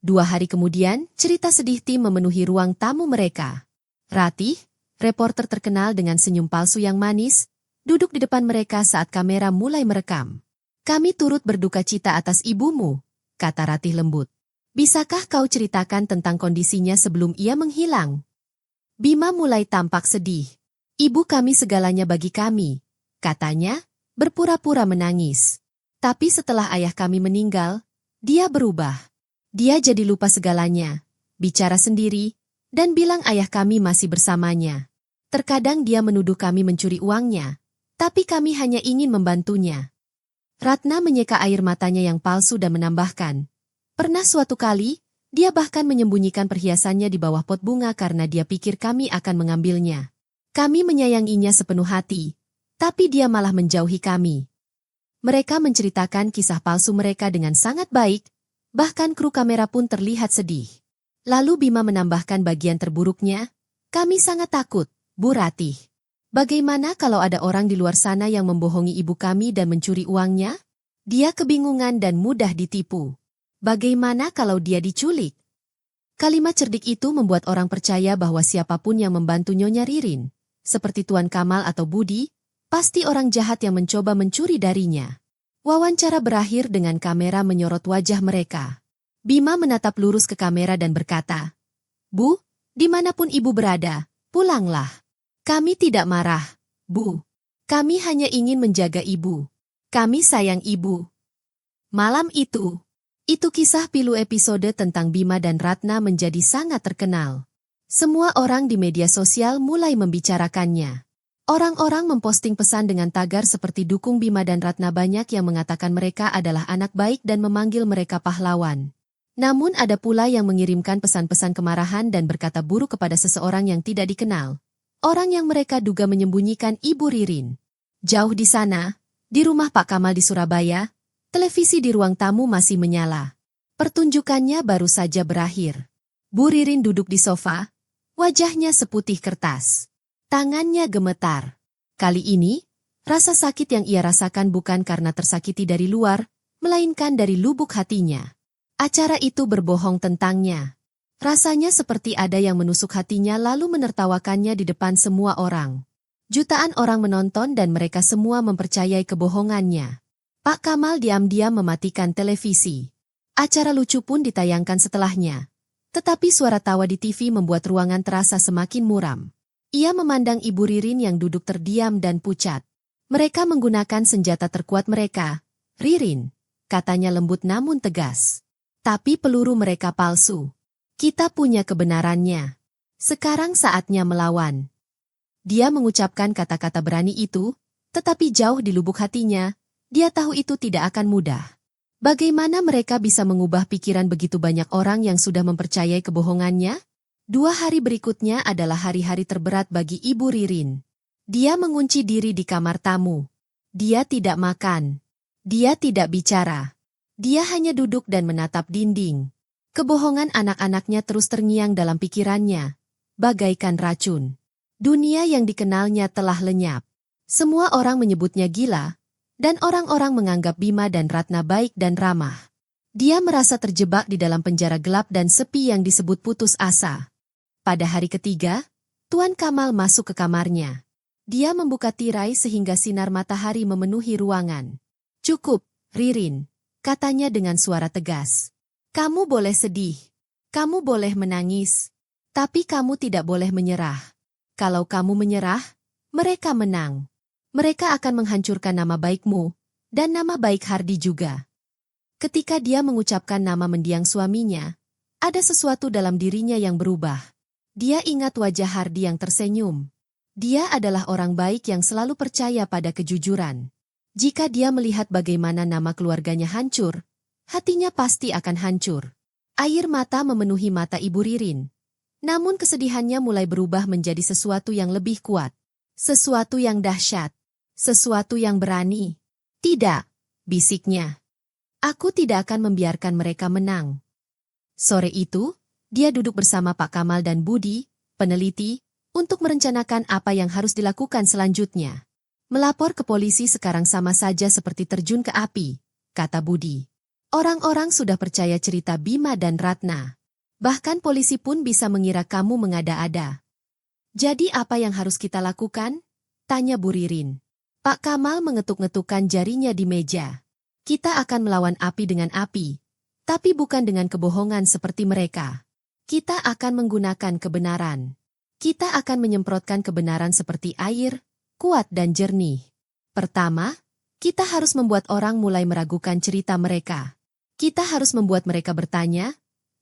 A: 2 hari kemudian, cerita sedih tim memenuhi ruang tamu mereka. Ratih, reporter terkenal dengan senyum palsu yang manis, duduk di depan mereka saat kamera mulai merekam. Kami turut berduka cita atas ibumu, kata Ratih lembut. Bisakah kau ceritakan tentang kondisinya sebelum ia menghilang? Bima mulai tampak sedih. Ibu kami segalanya bagi kami, katanya, berpura-pura menangis. Tapi setelah ayah kami meninggal, dia berubah. Dia jadi lupa segalanya, bicara sendiri, dan bilang ayah kami masih bersamanya. Terkadang dia menuduh kami mencuri uangnya, tapi kami hanya ingin membantunya. Ratna menyeka air matanya yang palsu dan menambahkan, pernah suatu kali, dia bahkan menyembunyikan perhiasannya di bawah pot bunga karena dia pikir kami akan mengambilnya. Kami menyayanginya sepenuh hati, tapi dia malah menjauhi kami. Mereka menceritakan kisah palsu mereka dengan sangat baik, bahkan kru kamera pun terlihat sedih. Lalu Bima menambahkan bagian terburuknya, kami sangat takut, Bu Ratih. Bagaimana kalau ada orang di luar sana yang membohongi ibu kami dan mencuri uangnya? Dia kebingungan dan mudah ditipu. Bagaimana kalau dia diculik? Kalimat cerdik itu membuat orang percaya bahwa siapapun yang membantu Nyonya Ririn, seperti Tuan Kamal atau Budi, pasti orang jahat yang mencoba mencuri darinya. Wawancara berakhir dengan kamera menyorot wajah mereka. Bima menatap lurus ke kamera dan berkata, Bu, dimanapun ibu berada, pulanglah. Kami tidak marah, Bu. Kami hanya ingin menjaga ibu. Kami sayang ibu. Malam itu kisah pilu episode tentang Bima dan Ratna menjadi sangat terkenal. Semua orang di media sosial mulai membicarakannya. Orang-orang memposting pesan dengan tagar seperti dukung Bima dan Ratna, banyak yang mengatakan mereka adalah anak baik dan memanggil mereka pahlawan. Namun ada pula yang mengirimkan pesan-pesan kemarahan dan berkata buruk kepada seseorang yang tidak dikenal. Orang yang mereka duga menyembunyikan Ibu Ririn. Jauh di sana, di rumah Pak Kamal di Surabaya, televisi di ruang tamu masih menyala. Pertunjukannya baru saja berakhir. Bu Ririn duduk di sofa, wajahnya seputih kertas. Tangannya gemetar. Kali ini, rasa sakit yang ia rasakan bukan karena tersakiti dari luar, melainkan dari lubuk hatinya. Acara itu berbohong tentangnya. Rasanya seperti ada yang menusuk hatinya lalu menertawakannya di depan semua orang. Jutaan orang menonton dan mereka semua mempercayai kebohongannya. Pak Kamal diam-diam mematikan televisi. Acara lucu pun ditayangkan setelahnya. Tetapi suara tawa di TV membuat ruangan terasa semakin muram. Ia memandang Ibu Ririn yang duduk terdiam dan pucat. Mereka menggunakan senjata terkuat mereka. Ririn, katanya lembut namun tegas. Tapi peluru mereka palsu. Kita punya kebenarannya. Sekarang saatnya melawan. Dia mengucapkan kata-kata berani itu, tetapi jauh di lubuk hatinya, dia tahu itu tidak akan mudah. Bagaimana mereka bisa mengubah pikiran begitu banyak orang yang sudah mempercayai kebohongannya? 2 hari berikutnya adalah hari-hari terberat bagi Ibu Ririn. Dia mengunci diri di kamar tamu. Dia tidak makan. Dia tidak bicara. Dia hanya duduk dan menatap dinding. Kebohongan anak-anaknya terus terngiang dalam pikirannya, bagaikan racun. Dunia yang dikenalnya telah lenyap. Semua orang menyebutnya gila, dan orang-orang menganggap Bima dan Ratna baik dan ramah. Dia merasa terjebak di dalam penjara gelap dan sepi yang disebut putus asa. Pada hari ketiga, Tuan Kamal masuk ke kamarnya. Dia membuka tirai sehingga sinar matahari memenuhi ruangan. Cukup, Ririn, katanya dengan suara tegas. Kamu boleh sedih. Kamu boleh menangis, tapi kamu tidak boleh menyerah. Kalau kamu menyerah, mereka menang. Mereka akan menghancurkan nama baikmu, dan nama baik Hardy juga. Ketika dia mengucapkan nama mendiang suaminya, ada sesuatu dalam dirinya yang berubah. Dia ingat wajah Hardy yang tersenyum. Dia adalah orang baik yang selalu percaya pada kejujuran. Jika dia melihat bagaimana nama keluarganya hancur, hatinya pasti akan hancur. Air mata memenuhi mata Ibu Ririn. Namun kesedihannya mulai berubah menjadi sesuatu yang lebih kuat. Sesuatu yang dahsyat. Sesuatu yang berani. Tidak, bisiknya. Aku tidak akan membiarkan mereka menang. Sore itu, dia duduk bersama Pak Kamal dan Budi, peneliti, untuk merencanakan apa yang harus dilakukan selanjutnya. Melapor ke polisi sekarang sama saja seperti terjun ke api, kata Budi. Orang-orang sudah percaya cerita Bima dan Ratna. Bahkan polisi pun bisa mengira kamu mengada-ada. Jadi apa yang harus kita lakukan? Tanya Bu Ririn. Pak Kamal mengetuk-ngetukkan jarinya di meja. Kita akan melawan api dengan api, tapi bukan dengan kebohongan seperti mereka. Kita akan menggunakan kebenaran. Kita akan menyemprotkan kebenaran seperti air, kuat dan jernih. Pertama, kita harus membuat orang mulai meragukan cerita mereka. Kita harus membuat mereka bertanya,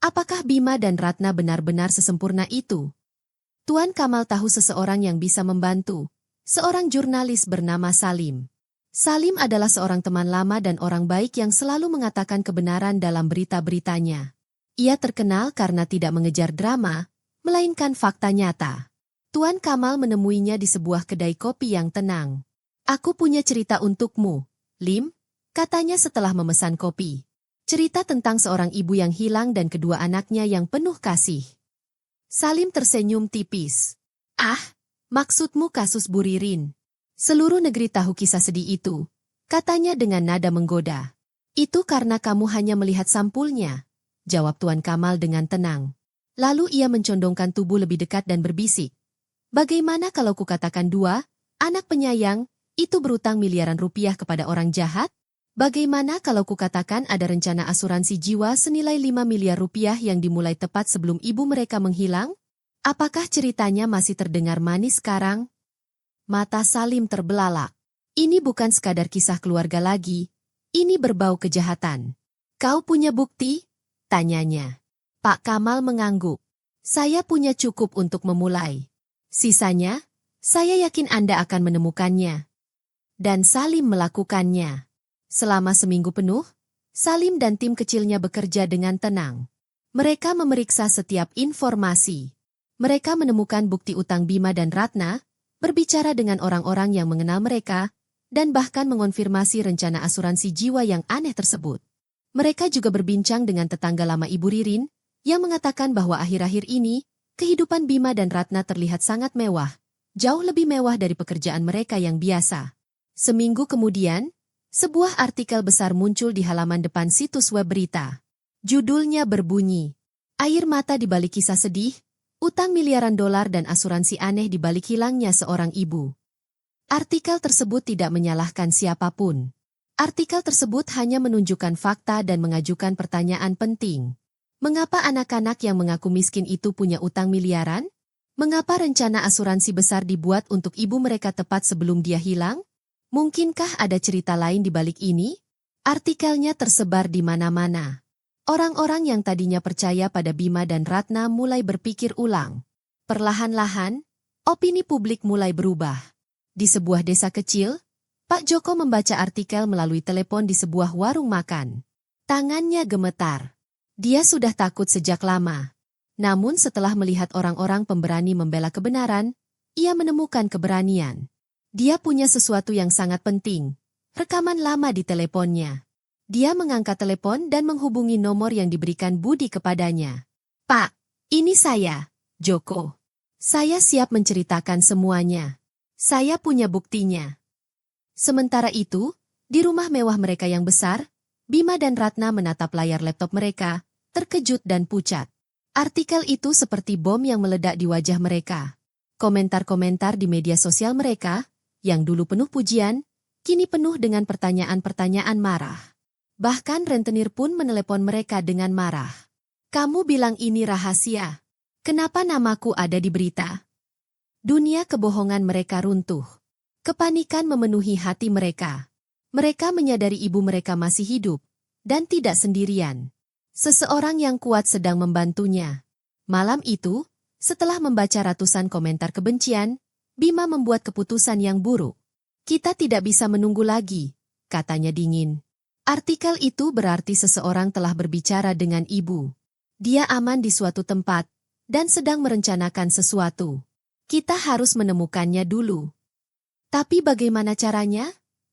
A: apakah Bima dan Ratna benar-benar sesempurna itu? Tuan Kamal tahu seseorang yang bisa membantu, seorang jurnalis bernama Salim. Salim adalah seorang teman lama dan orang baik yang selalu mengatakan kebenaran dalam berita-beritanya. Ia terkenal karena tidak mengejar drama, melainkan fakta nyata. Tuan Kamal menemuinya di sebuah kedai kopi yang tenang. Aku punya cerita untukmu, Lim, katanya setelah memesan kopi. Cerita tentang seorang ibu yang hilang dan kedua anaknya yang penuh kasih. Salim tersenyum tipis. Ah, maksudmu kasus Bu Ririn. Seluruh negeri tahu kisah sedih itu, katanya dengan nada menggoda. Itu karena kamu hanya melihat sampulnya, jawab Tuan Kamal dengan tenang. Lalu ia mencondongkan tubuh lebih dekat dan berbisik. Bagaimana kalau kukatakan dua, anak penyayang, itu berutang miliaran rupiah kepada orang jahat? Bagaimana kalau kukatakan ada rencana asuransi jiwa senilai 5 miliar rupiah yang dimulai tepat sebelum ibu mereka menghilang? Apakah ceritanya masih terdengar manis sekarang? Mata Salim terbelalak. Ini bukan sekadar kisah keluarga lagi, ini berbau kejahatan. Kau punya bukti? Tanyanya. Pak Kamal mengangguk. Saya punya cukup untuk memulai. Sisanya, saya yakin Anda akan menemukannya. Dan Salim melakukannya. Selama seminggu penuh, Salim dan tim kecilnya bekerja dengan tenang. Mereka memeriksa setiap informasi. Mereka menemukan bukti utang Bima dan Ratna, berbicara dengan orang-orang yang mengenal mereka, dan bahkan mengonfirmasi rencana asuransi jiwa yang aneh tersebut. Mereka juga berbincang dengan tetangga lama Ibu Ririn, yang mengatakan bahwa akhir-akhir ini, kehidupan Bima dan Ratna terlihat sangat mewah, jauh lebih mewah dari pekerjaan mereka yang biasa. Seminggu kemudian, sebuah artikel besar muncul di halaman depan situs web berita. Judulnya berbunyi, Air mata di balik kisah sedih, utang miliaran dolar dan asuransi aneh di balik hilangnya seorang ibu. Artikel tersebut tidak menyalahkan siapapun. Artikel tersebut hanya menunjukkan fakta dan mengajukan pertanyaan penting. Mengapa anak-anak yang mengaku miskin itu punya utang miliaran? Mengapa rencana asuransi besar dibuat untuk ibu mereka tepat sebelum dia hilang? Mungkinkah ada cerita lain di balik ini? Artikelnya tersebar di mana-mana. Orang-orang yang tadinya percaya pada Bima dan Ratna mulai berpikir ulang. Perlahan-lahan, opini publik mulai berubah. Di sebuah desa kecil, Pak Joko membaca artikel melalui telepon di sebuah warung makan. Tangannya gemetar. Dia sudah takut sejak lama. Namun setelah melihat orang-orang pemberani membela kebenaran, ia menemukan keberanian. Dia punya sesuatu yang sangat penting, rekaman lama di teleponnya. Dia mengangkat telepon dan menghubungi nomor yang diberikan Budi kepadanya. Pak, ini saya, Joko. Saya siap menceritakan semuanya. Saya punya buktinya. Sementara itu, di rumah mewah mereka yang besar, Bima dan Ratna menatap layar laptop mereka, terkejut dan pucat. Artikel itu seperti bom yang meledak di wajah mereka. Komentar-komentar di media sosial mereka, yang dulu penuh pujian, kini penuh dengan pertanyaan-pertanyaan marah. Bahkan rentenir pun menelepon mereka dengan marah. Kamu bilang ini rahasia. Kenapa namaku ada di berita? Dunia kebohongan mereka runtuh. Kepanikan memenuhi hati mereka. Mereka menyadari ibu mereka masih hidup, dan tidak sendirian. Seseorang yang kuat sedang membantunya. Malam itu, setelah membaca ratusan komentar kebencian, Bima membuat keputusan yang buruk. Kita tidak bisa menunggu lagi, katanya dingin. Artikel itu berarti seseorang telah berbicara dengan ibu. Dia aman di suatu tempat, dan sedang merencanakan sesuatu. Kita harus menemukannya dulu. Tapi bagaimana caranya?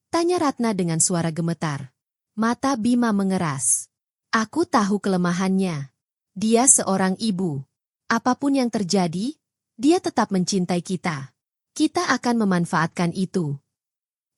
A: Tanya Ratna dengan suara gemetar. Mata Bima mengeras. Aku tahu kelemahannya. Dia seorang ibu. Apapun yang terjadi, dia tetap mencintai kita. Kita akan memanfaatkan itu.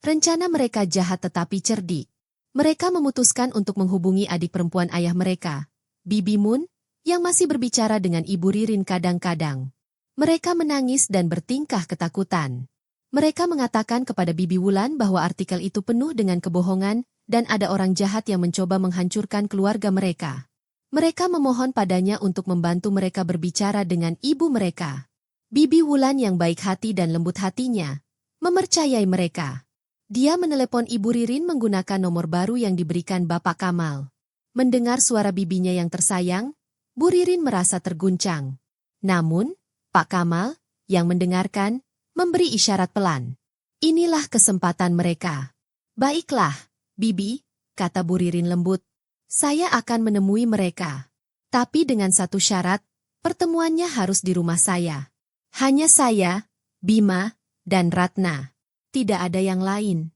A: Rencana mereka jahat tetapi cerdik. Mereka memutuskan untuk menghubungi adik perempuan ayah mereka, Bibi Mun, yang masih berbicara dengan Ibu Ririn kadang-kadang. Mereka menangis dan bertingkah ketakutan. Mereka mengatakan kepada Bibi Wulan bahwa artikel itu penuh dengan kebohongan dan ada orang jahat yang mencoba menghancurkan keluarga mereka. Mereka memohon padanya untuk membantu mereka berbicara dengan ibu mereka. Bibi Wulan yang baik hati dan lembut hatinya, mempercayai mereka. Dia menelepon Ibu Ririn menggunakan nomor baru yang diberikan Bapak Kamal. Mendengar suara bibinya yang tersayang, Bu Ririn merasa terguncang. Namun, Pak Kamal, yang mendengarkan, memberi isyarat pelan. Inilah kesempatan mereka. Baiklah, Bibi, kata Bu Ririn lembut. Saya akan menemui mereka. Tapi dengan satu syarat, pertemuannya harus di rumah saya. Hanya saya, Bima, dan Ratna. Tidak ada yang lain.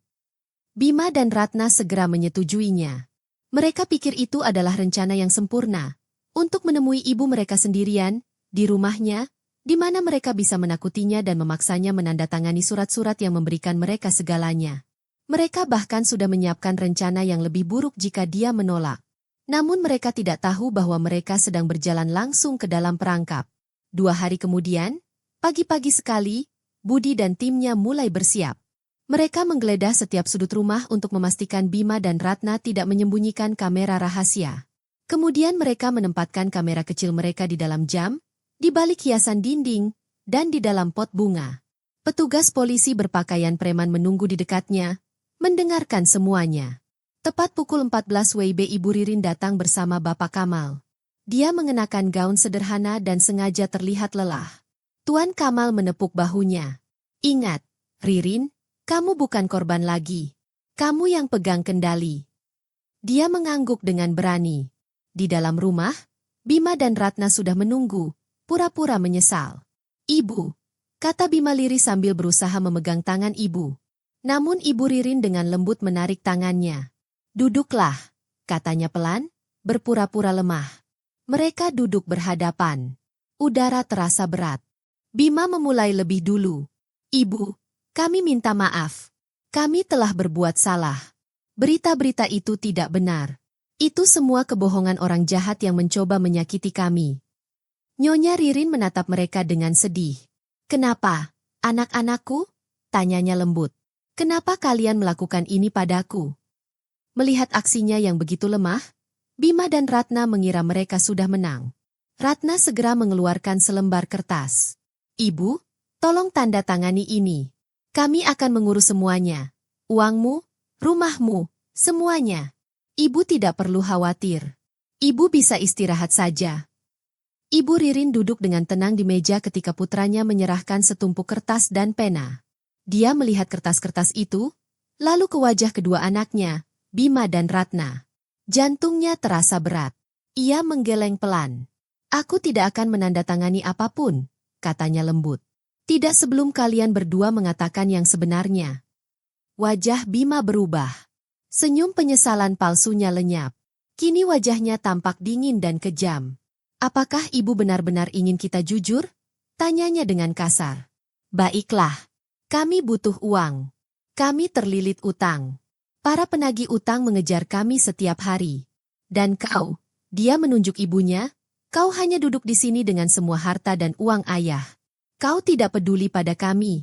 A: Bima dan Ratna segera menyetujuinya. Mereka pikir itu adalah rencana yang sempurna. Untuk menemui ibu mereka sendirian, di rumahnya, di mana mereka bisa menakutinya dan memaksanya menandatangani surat-surat yang memberikan mereka segalanya. Mereka bahkan sudah menyiapkan rencana yang lebih buruk jika dia menolak. Namun mereka tidak tahu bahwa mereka sedang berjalan langsung ke dalam perangkap. 2 hari kemudian, pagi-pagi sekali, Budi dan timnya mulai bersiap. Mereka menggeledah setiap sudut rumah untuk memastikan Bima dan Ratna tidak menyembunyikan kamera rahasia. Kemudian mereka menempatkan kamera kecil mereka di dalam jam, di balik hiasan dinding, dan di dalam pot bunga. Petugas polisi berpakaian preman menunggu di dekatnya, mendengarkan semuanya. Tepat pukul 14 WIB Ibu Ririn datang bersama Bapak Kamal. Dia mengenakan gaun sederhana dan sengaja terlihat lelah. Tuan Kamal menepuk bahunya. Ingat, Ririn, kamu bukan korban lagi. Kamu yang pegang kendali. Dia mengangguk dengan berani. Di dalam rumah, Bima dan Ratna sudah menunggu, pura-pura menyesal. Ibu, kata Bima lirih sambil berusaha memegang tangan ibu. Namun Ibu Ririn dengan lembut menarik tangannya. Duduklah, katanya pelan, berpura-pura lemah. Mereka duduk berhadapan. Udara terasa berat. Bima memulai lebih dulu. Ibu, kami minta maaf. Kami telah berbuat salah. Berita-berita itu tidak benar. Itu semua kebohongan orang jahat yang mencoba menyakiti kami. Nyonya Ririn menatap mereka dengan sedih. Kenapa, anak-anakku? Tanyanya lembut. Kenapa kalian melakukan ini padaku? Melihat aksinya yang begitu lemah, Bima dan Ratna mengira mereka sudah menang. Ratna segera mengeluarkan selembar kertas. Ibu, tolong tanda tangani ini. Kami akan mengurus semuanya. Uangmu, rumahmu, semuanya. Ibu tidak perlu khawatir. Ibu bisa istirahat saja. Ibu Ririn duduk dengan tenang di meja ketika putranya menyerahkan setumpuk kertas dan pena. Dia melihat kertas-kertas itu, lalu ke wajah kedua anaknya, Bima dan Ratna. Jantungnya terasa berat. Ia menggeleng pelan. Aku tidak akan menandatangani apapun, katanya lembut. Tidak sebelum kalian berdua mengatakan yang sebenarnya. Wajah Bima berubah. Senyum penyesalan palsunya lenyap. Kini wajahnya tampak dingin dan kejam. Apakah ibu benar-benar ingin kita jujur? Tanyanya dengan kasar. Baiklah. Kami butuh uang. Kami terlilit utang. Para penagih utang mengejar kami setiap hari. Dan kau, dia menunjuk ibunya, kau hanya duduk di sini dengan semua harta dan uang ayah. Kau tidak peduli pada kami.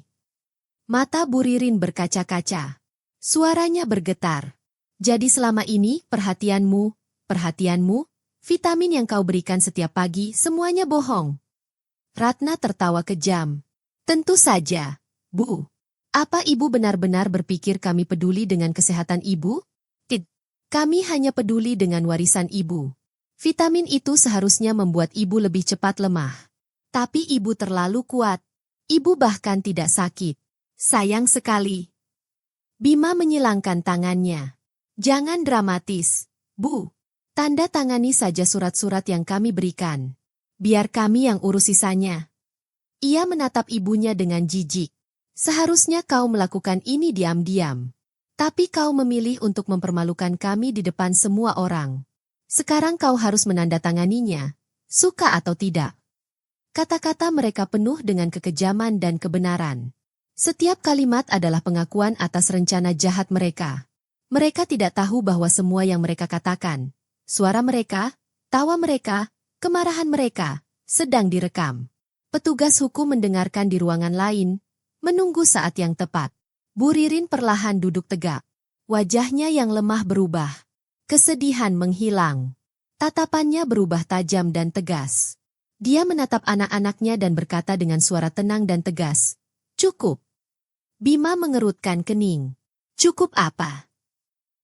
A: Mata Bu Ririn berkaca-kaca. Suaranya bergetar. Jadi selama ini perhatianmu, Vitamin yang kau berikan setiap pagi semuanya bohong. Ratna tertawa kejam. Tentu saja, Bu. Apa ibu benar-benar berpikir kami peduli dengan kesehatan ibu? Tidak. Kami hanya peduli dengan warisan ibu. Vitamin itu seharusnya membuat ibu lebih cepat lemah. Tapi ibu terlalu kuat. Ibu bahkan tidak sakit. Sayang sekali. Bima menyilangkan tangannya. Jangan dramatis, Bu. Tanda tangani saja surat-surat yang kami berikan. Biar kami yang urus sisanya. Ia menatap ibunya dengan jijik. Seharusnya kau melakukan ini diam-diam. Tapi kau memilih untuk mempermalukan kami di depan semua orang. Sekarang kau harus menandatanganinya, suka atau tidak. Kata-kata mereka penuh dengan kekejaman dan kebenaran. Setiap kalimat adalah pengakuan atas rencana jahat mereka. Mereka tidak tahu bahwa semua yang mereka katakan, suara mereka, tawa mereka, kemarahan mereka, sedang direkam. Petugas hukum mendengarkan di ruangan lain, menunggu saat yang tepat. Bu Ririn perlahan duduk tegak. Wajahnya yang lemah berubah. Kesedihan menghilang. Tatapannya berubah tajam dan tegas. Dia menatap anak-anaknya dan berkata dengan suara tenang dan tegas, "Cukup." Bima mengerutkan kening. Cukup apa?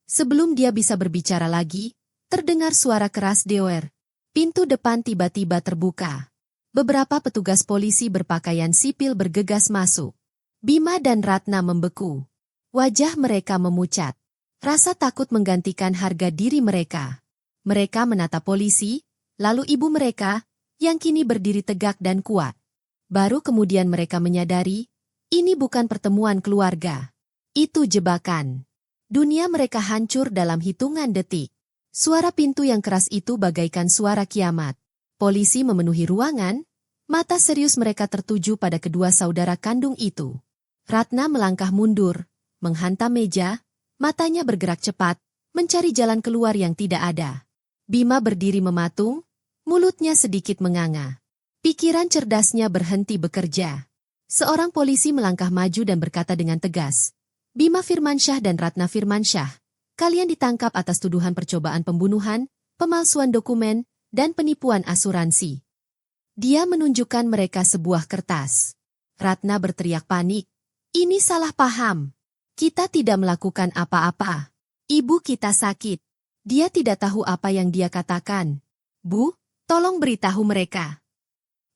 A: Sebelum dia bisa berbicara lagi, terdengar suara keras dewer. Pintu depan tiba-tiba terbuka. Beberapa petugas polisi berpakaian sipil bergegas masuk. Bima dan Ratna membeku. Wajah mereka memucat. Rasa takut menggantikan harga diri mereka. Mereka menatap polisi, lalu ibu mereka, yang kini berdiri tegak dan kuat. Baru kemudian mereka menyadari, ini bukan pertemuan keluarga. Itu jebakan. Dunia mereka hancur dalam hitungan detik. Suara pintu yang keras itu bagaikan suara kiamat. Polisi memenuhi ruangan, mata serius mereka tertuju pada kedua saudara kandung itu. Ratna melangkah mundur, menghantam meja, matanya bergerak cepat, mencari jalan keluar yang tidak ada. Bima berdiri mematung, mulutnya sedikit menganga. Pikiran cerdasnya berhenti bekerja. Seorang polisi melangkah maju dan berkata dengan tegas, "Bima Firmansyah dan Ratna Firmansyah, kalian ditangkap atas tuduhan percobaan pembunuhan, pemalsuan dokumen, dan penipuan asuransi." Dia menunjukkan mereka sebuah kertas. Ratna berteriak panik. Ini salah paham. Kita tidak melakukan apa-apa. Ibu kita sakit. Dia tidak tahu apa yang dia katakan. Bu, tolong beritahu mereka.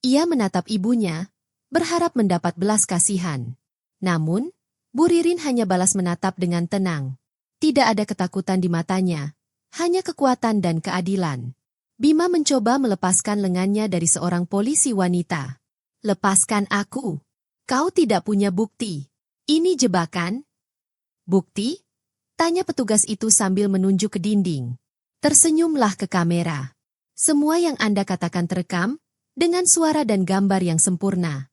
A: Ia menatap ibunya, berharap mendapat belas kasihan. Namun, Bu Ririn hanya balas menatap dengan tenang. Tidak ada ketakutan di matanya, hanya kekuatan dan keadilan. Bima mencoba melepaskan lengannya dari seorang polisi wanita. Lepaskan aku. Kau tidak punya bukti. Ini jebakan? Bukti? Tanya petugas itu sambil menunjuk ke dinding. Tersenyumlah ke kamera. Semua yang Anda katakan terekam, dengan suara dan gambar yang sempurna.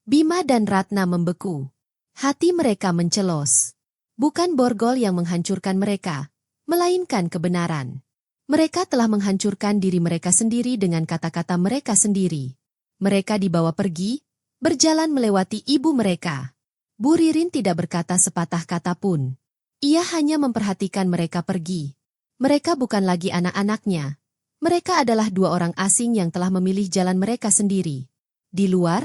A: Bima dan Ratna membeku. Hati mereka mencelos. Bukan borgol yang menghancurkan mereka, melainkan kebenaran. Mereka telah menghancurkan diri mereka sendiri dengan kata-kata mereka sendiri. Mereka dibawa pergi, berjalan melewati ibu mereka. Bu Ririn tidak berkata sepatah kata pun. Ia hanya memperhatikan mereka pergi. Mereka bukan lagi anak-anaknya. Mereka adalah dua orang asing yang telah memilih jalan mereka sendiri. Di luar,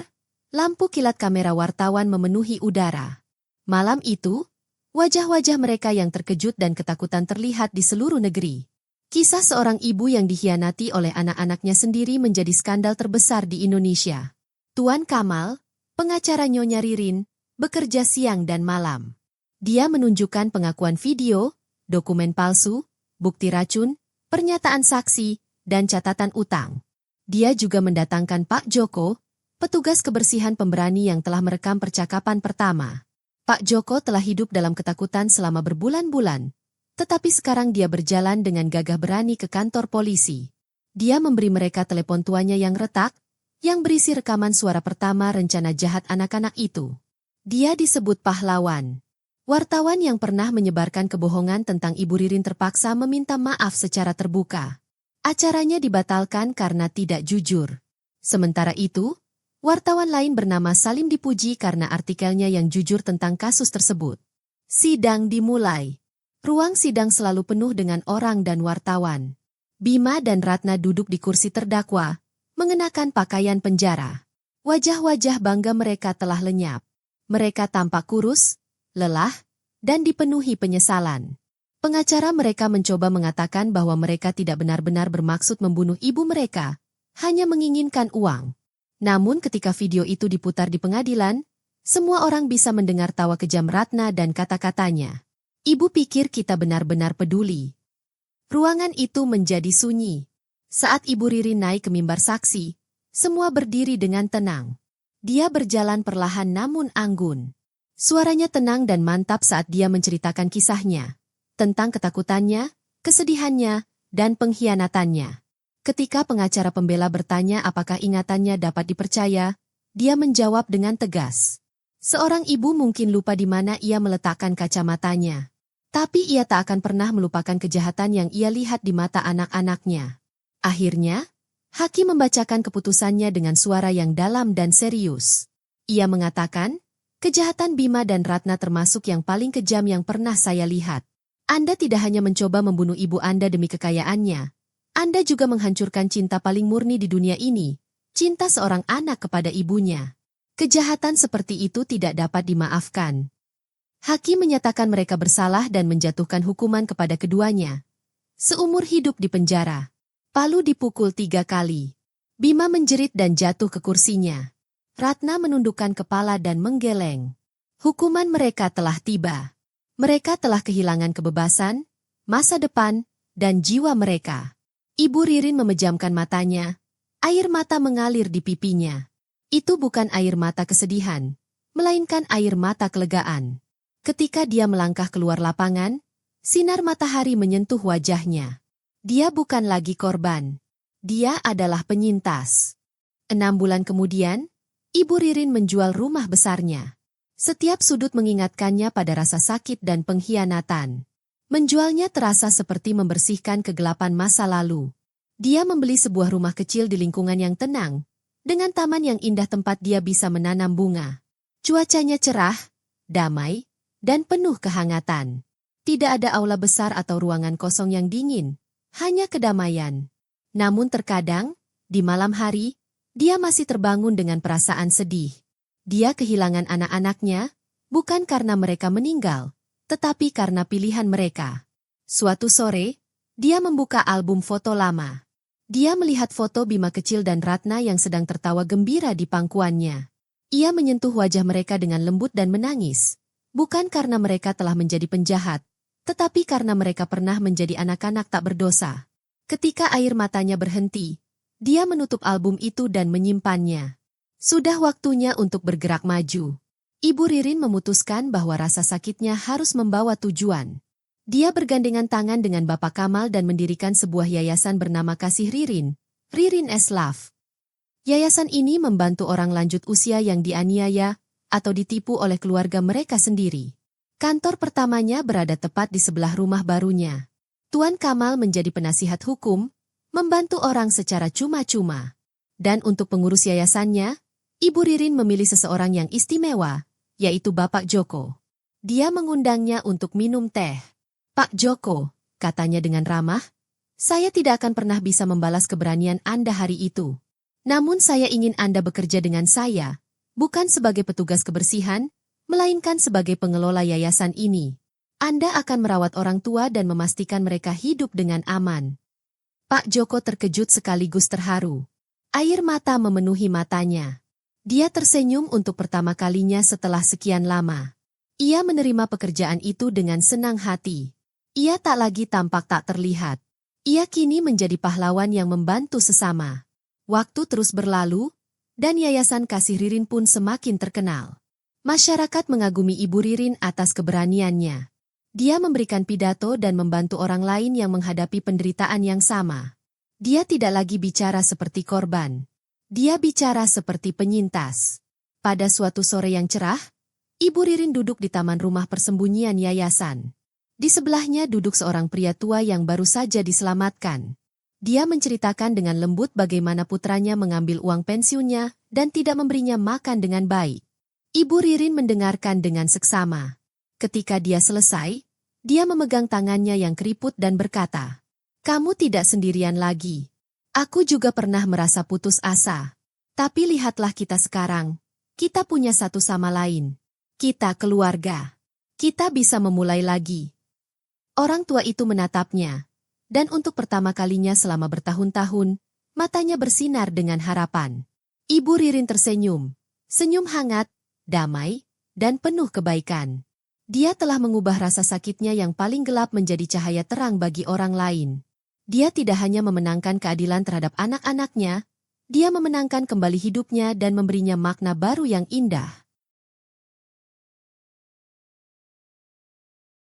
A: lampu kilat kamera wartawan memenuhi udara. Malam itu, wajah-wajah mereka yang terkejut dan ketakutan terlihat di seluruh negeri. Kisah seorang ibu yang dikhianati oleh anak-anaknya sendiri menjadi skandal terbesar di Indonesia. Tuan Kamal, pengacara Nyonya Ririn, bekerja siang dan malam. Dia menunjukkan pengakuan video, dokumen palsu, bukti racun, pernyataan saksi, dan catatan utang. Dia juga mendatangkan Pak Joko, petugas kebersihan pemberani yang telah merekam percakapan pertama. Pak Joko telah hidup dalam ketakutan selama berbulan-bulan, tetapi sekarang dia berjalan dengan gagah berani ke kantor polisi. Dia memberi mereka telepon tuanya yang retak, yang berisi rekaman suara pertama rencana jahat anak-anak itu. Dia disebut pahlawan. Wartawan yang pernah menyebarkan kebohongan tentang Ibu Ririn terpaksa meminta maaf secara terbuka. Acaranya dibatalkan karena tidak jujur. Sementara itu, wartawan lain bernama Salim dipuji karena artikelnya yang jujur tentang kasus tersebut. Sidang dimulai. Ruang sidang selalu penuh dengan orang dan wartawan. Bima dan Ratna duduk di kursi terdakwa, mengenakan pakaian penjara. Wajah-wajah bangga mereka telah lenyap. Mereka tampak kurus, lelah, dan dipenuhi penyesalan. Pengacara mereka mencoba mengatakan bahwa mereka tidak benar-benar bermaksud membunuh ibu mereka, hanya menginginkan uang. Namun ketika video itu diputar di pengadilan, semua orang bisa mendengar tawa kejam Ratna dan kata-katanya. Ibu pikir kita benar-benar peduli. Ruangan itu menjadi sunyi. Saat Ibu Ririn naik ke mimbar saksi, semua berdiri dengan tenang. Dia berjalan perlahan namun anggun. Suaranya tenang dan mantap saat dia menceritakan kisahnya. Tentang ketakutannya, kesedihannya, dan pengkhianatannya. Ketika pengacara pembela bertanya apakah ingatannya dapat dipercaya, dia menjawab dengan tegas. Seorang ibu mungkin lupa di mana ia meletakkan kacamatanya. Tapi ia tak akan pernah melupakan kejahatan yang ia lihat di mata anak-anaknya. Akhirnya, hakim membacakan keputusannya dengan suara yang dalam dan serius. Ia mengatakan, kejahatan Bima dan Ratna termasuk yang paling kejam yang pernah saya lihat. Anda tidak hanya mencoba membunuh ibu Anda demi kekayaannya. Anda juga menghancurkan cinta paling murni di dunia ini, cinta seorang anak kepada ibunya. Kejahatan seperti itu tidak dapat dimaafkan. Hakim menyatakan mereka bersalah dan menjatuhkan hukuman kepada keduanya. Seumur hidup di penjara. Palu dipukul 3 kali. Bima menjerit dan jatuh ke kursinya. Ratna menundukkan kepala dan menggeleng. Hukuman mereka telah tiba. Mereka telah kehilangan kebebasan, masa depan, dan jiwa mereka. Ibu Ririn memejamkan matanya. Air mata mengalir di pipinya. Itu bukan air mata kesedihan, melainkan air mata kelegaan. Ketika dia melangkah keluar lapangan, sinar matahari menyentuh wajahnya. Dia bukan lagi korban. Dia adalah penyintas. 6 bulan kemudian, Ibu Ririn menjual rumah besarnya. Setiap sudut mengingatkannya pada rasa sakit dan pengkhianatan. Menjualnya terasa seperti membersihkan kegelapan masa lalu. Dia membeli sebuah rumah kecil di lingkungan yang tenang, dengan taman yang indah tempat dia bisa menanam bunga. Cuacanya cerah, damai, dan penuh kehangatan. Tidak ada aula besar atau ruangan kosong yang dingin, hanya kedamaian. Namun terkadang, di malam hari, dia masih terbangun dengan perasaan sedih. Dia kehilangan anak-anaknya, bukan karena mereka meninggal, tetapi karena pilihan mereka. Suatu sore, dia membuka album foto lama. Dia melihat foto Bima kecil dan Ratna yang sedang tertawa gembira di pangkuannya. Ia menyentuh wajah mereka dengan lembut dan menangis, bukan karena mereka telah menjadi penjahat, tetapi karena mereka pernah menjadi anak-anak tak berdosa. Ketika air matanya berhenti, dia menutup album itu dan menyimpannya. Sudah waktunya untuk bergerak maju. Ibu Ririn memutuskan bahwa rasa sakitnya harus membawa tujuan. Dia bergandengan tangan dengan Bapak Kamal dan mendirikan sebuah yayasan bernama Kasih Ririn, Ririn S. Love. Yayasan ini membantu orang lanjut usia yang dianiaya atau ditipu oleh keluarga mereka sendiri. Kantor pertamanya berada tepat di sebelah rumah barunya. Tuan Kamal menjadi penasihat hukum, membantu orang secara cuma-cuma. Dan untuk pengurus yayasannya, Ibu Ririn memilih seseorang yang istimewa, yaitu Bapak Joko. Dia mengundangnya untuk minum teh. Pak Joko, katanya dengan ramah, saya tidak akan pernah bisa membalas keberanian Anda hari itu. Namun saya ingin Anda bekerja dengan saya, bukan sebagai petugas kebersihan, melainkan sebagai pengelola yayasan ini. Anda akan merawat orang tua dan memastikan mereka hidup dengan aman. Pak Joko terkejut sekaligus terharu. Air mata memenuhi matanya. Dia tersenyum untuk pertama kalinya setelah sekian lama. Ia menerima pekerjaan itu dengan senang hati. Ia tak lagi tampak tak terlihat. Ia kini menjadi pahlawan yang membantu sesama. Waktu terus berlalu, dan Yayasan Kasih Ririn pun semakin terkenal. Masyarakat mengagumi Ibu Ririn atas keberaniannya. Dia memberikan pidato dan membantu orang lain yang menghadapi penderitaan yang sama. Dia tidak lagi bicara seperti korban. Dia bicara seperti penyintas. Pada suatu sore yang cerah, Ibu Ririn duduk di taman rumah persembunyian yayasan. Di sebelahnya duduk seorang pria tua yang baru saja diselamatkan. Dia menceritakan dengan lembut bagaimana putranya mengambil uang pensiunnya dan tidak memberinya makan dengan baik. Ibu Ririn mendengarkan dengan seksama. Ketika dia selesai, dia memegang tangannya yang keriput dan berkata, Kamu tidak sendirian lagi. Aku juga pernah merasa putus asa. Tapi lihatlah kita sekarang. Kita punya satu sama lain. Kita keluarga. Kita bisa memulai lagi. Orang tua itu menatapnya. Dan untuk pertama kalinya selama bertahun-tahun, matanya bersinar dengan harapan. Ibu Ririn tersenyum. Senyum hangat, damai, dan penuh kebaikan. Dia telah mengubah rasa sakitnya yang paling gelap menjadi cahaya terang bagi orang lain. Dia tidak hanya memenangkan keadilan terhadap anak-anaknya, dia memenangkan kembali hidupnya dan memberinya makna baru yang indah.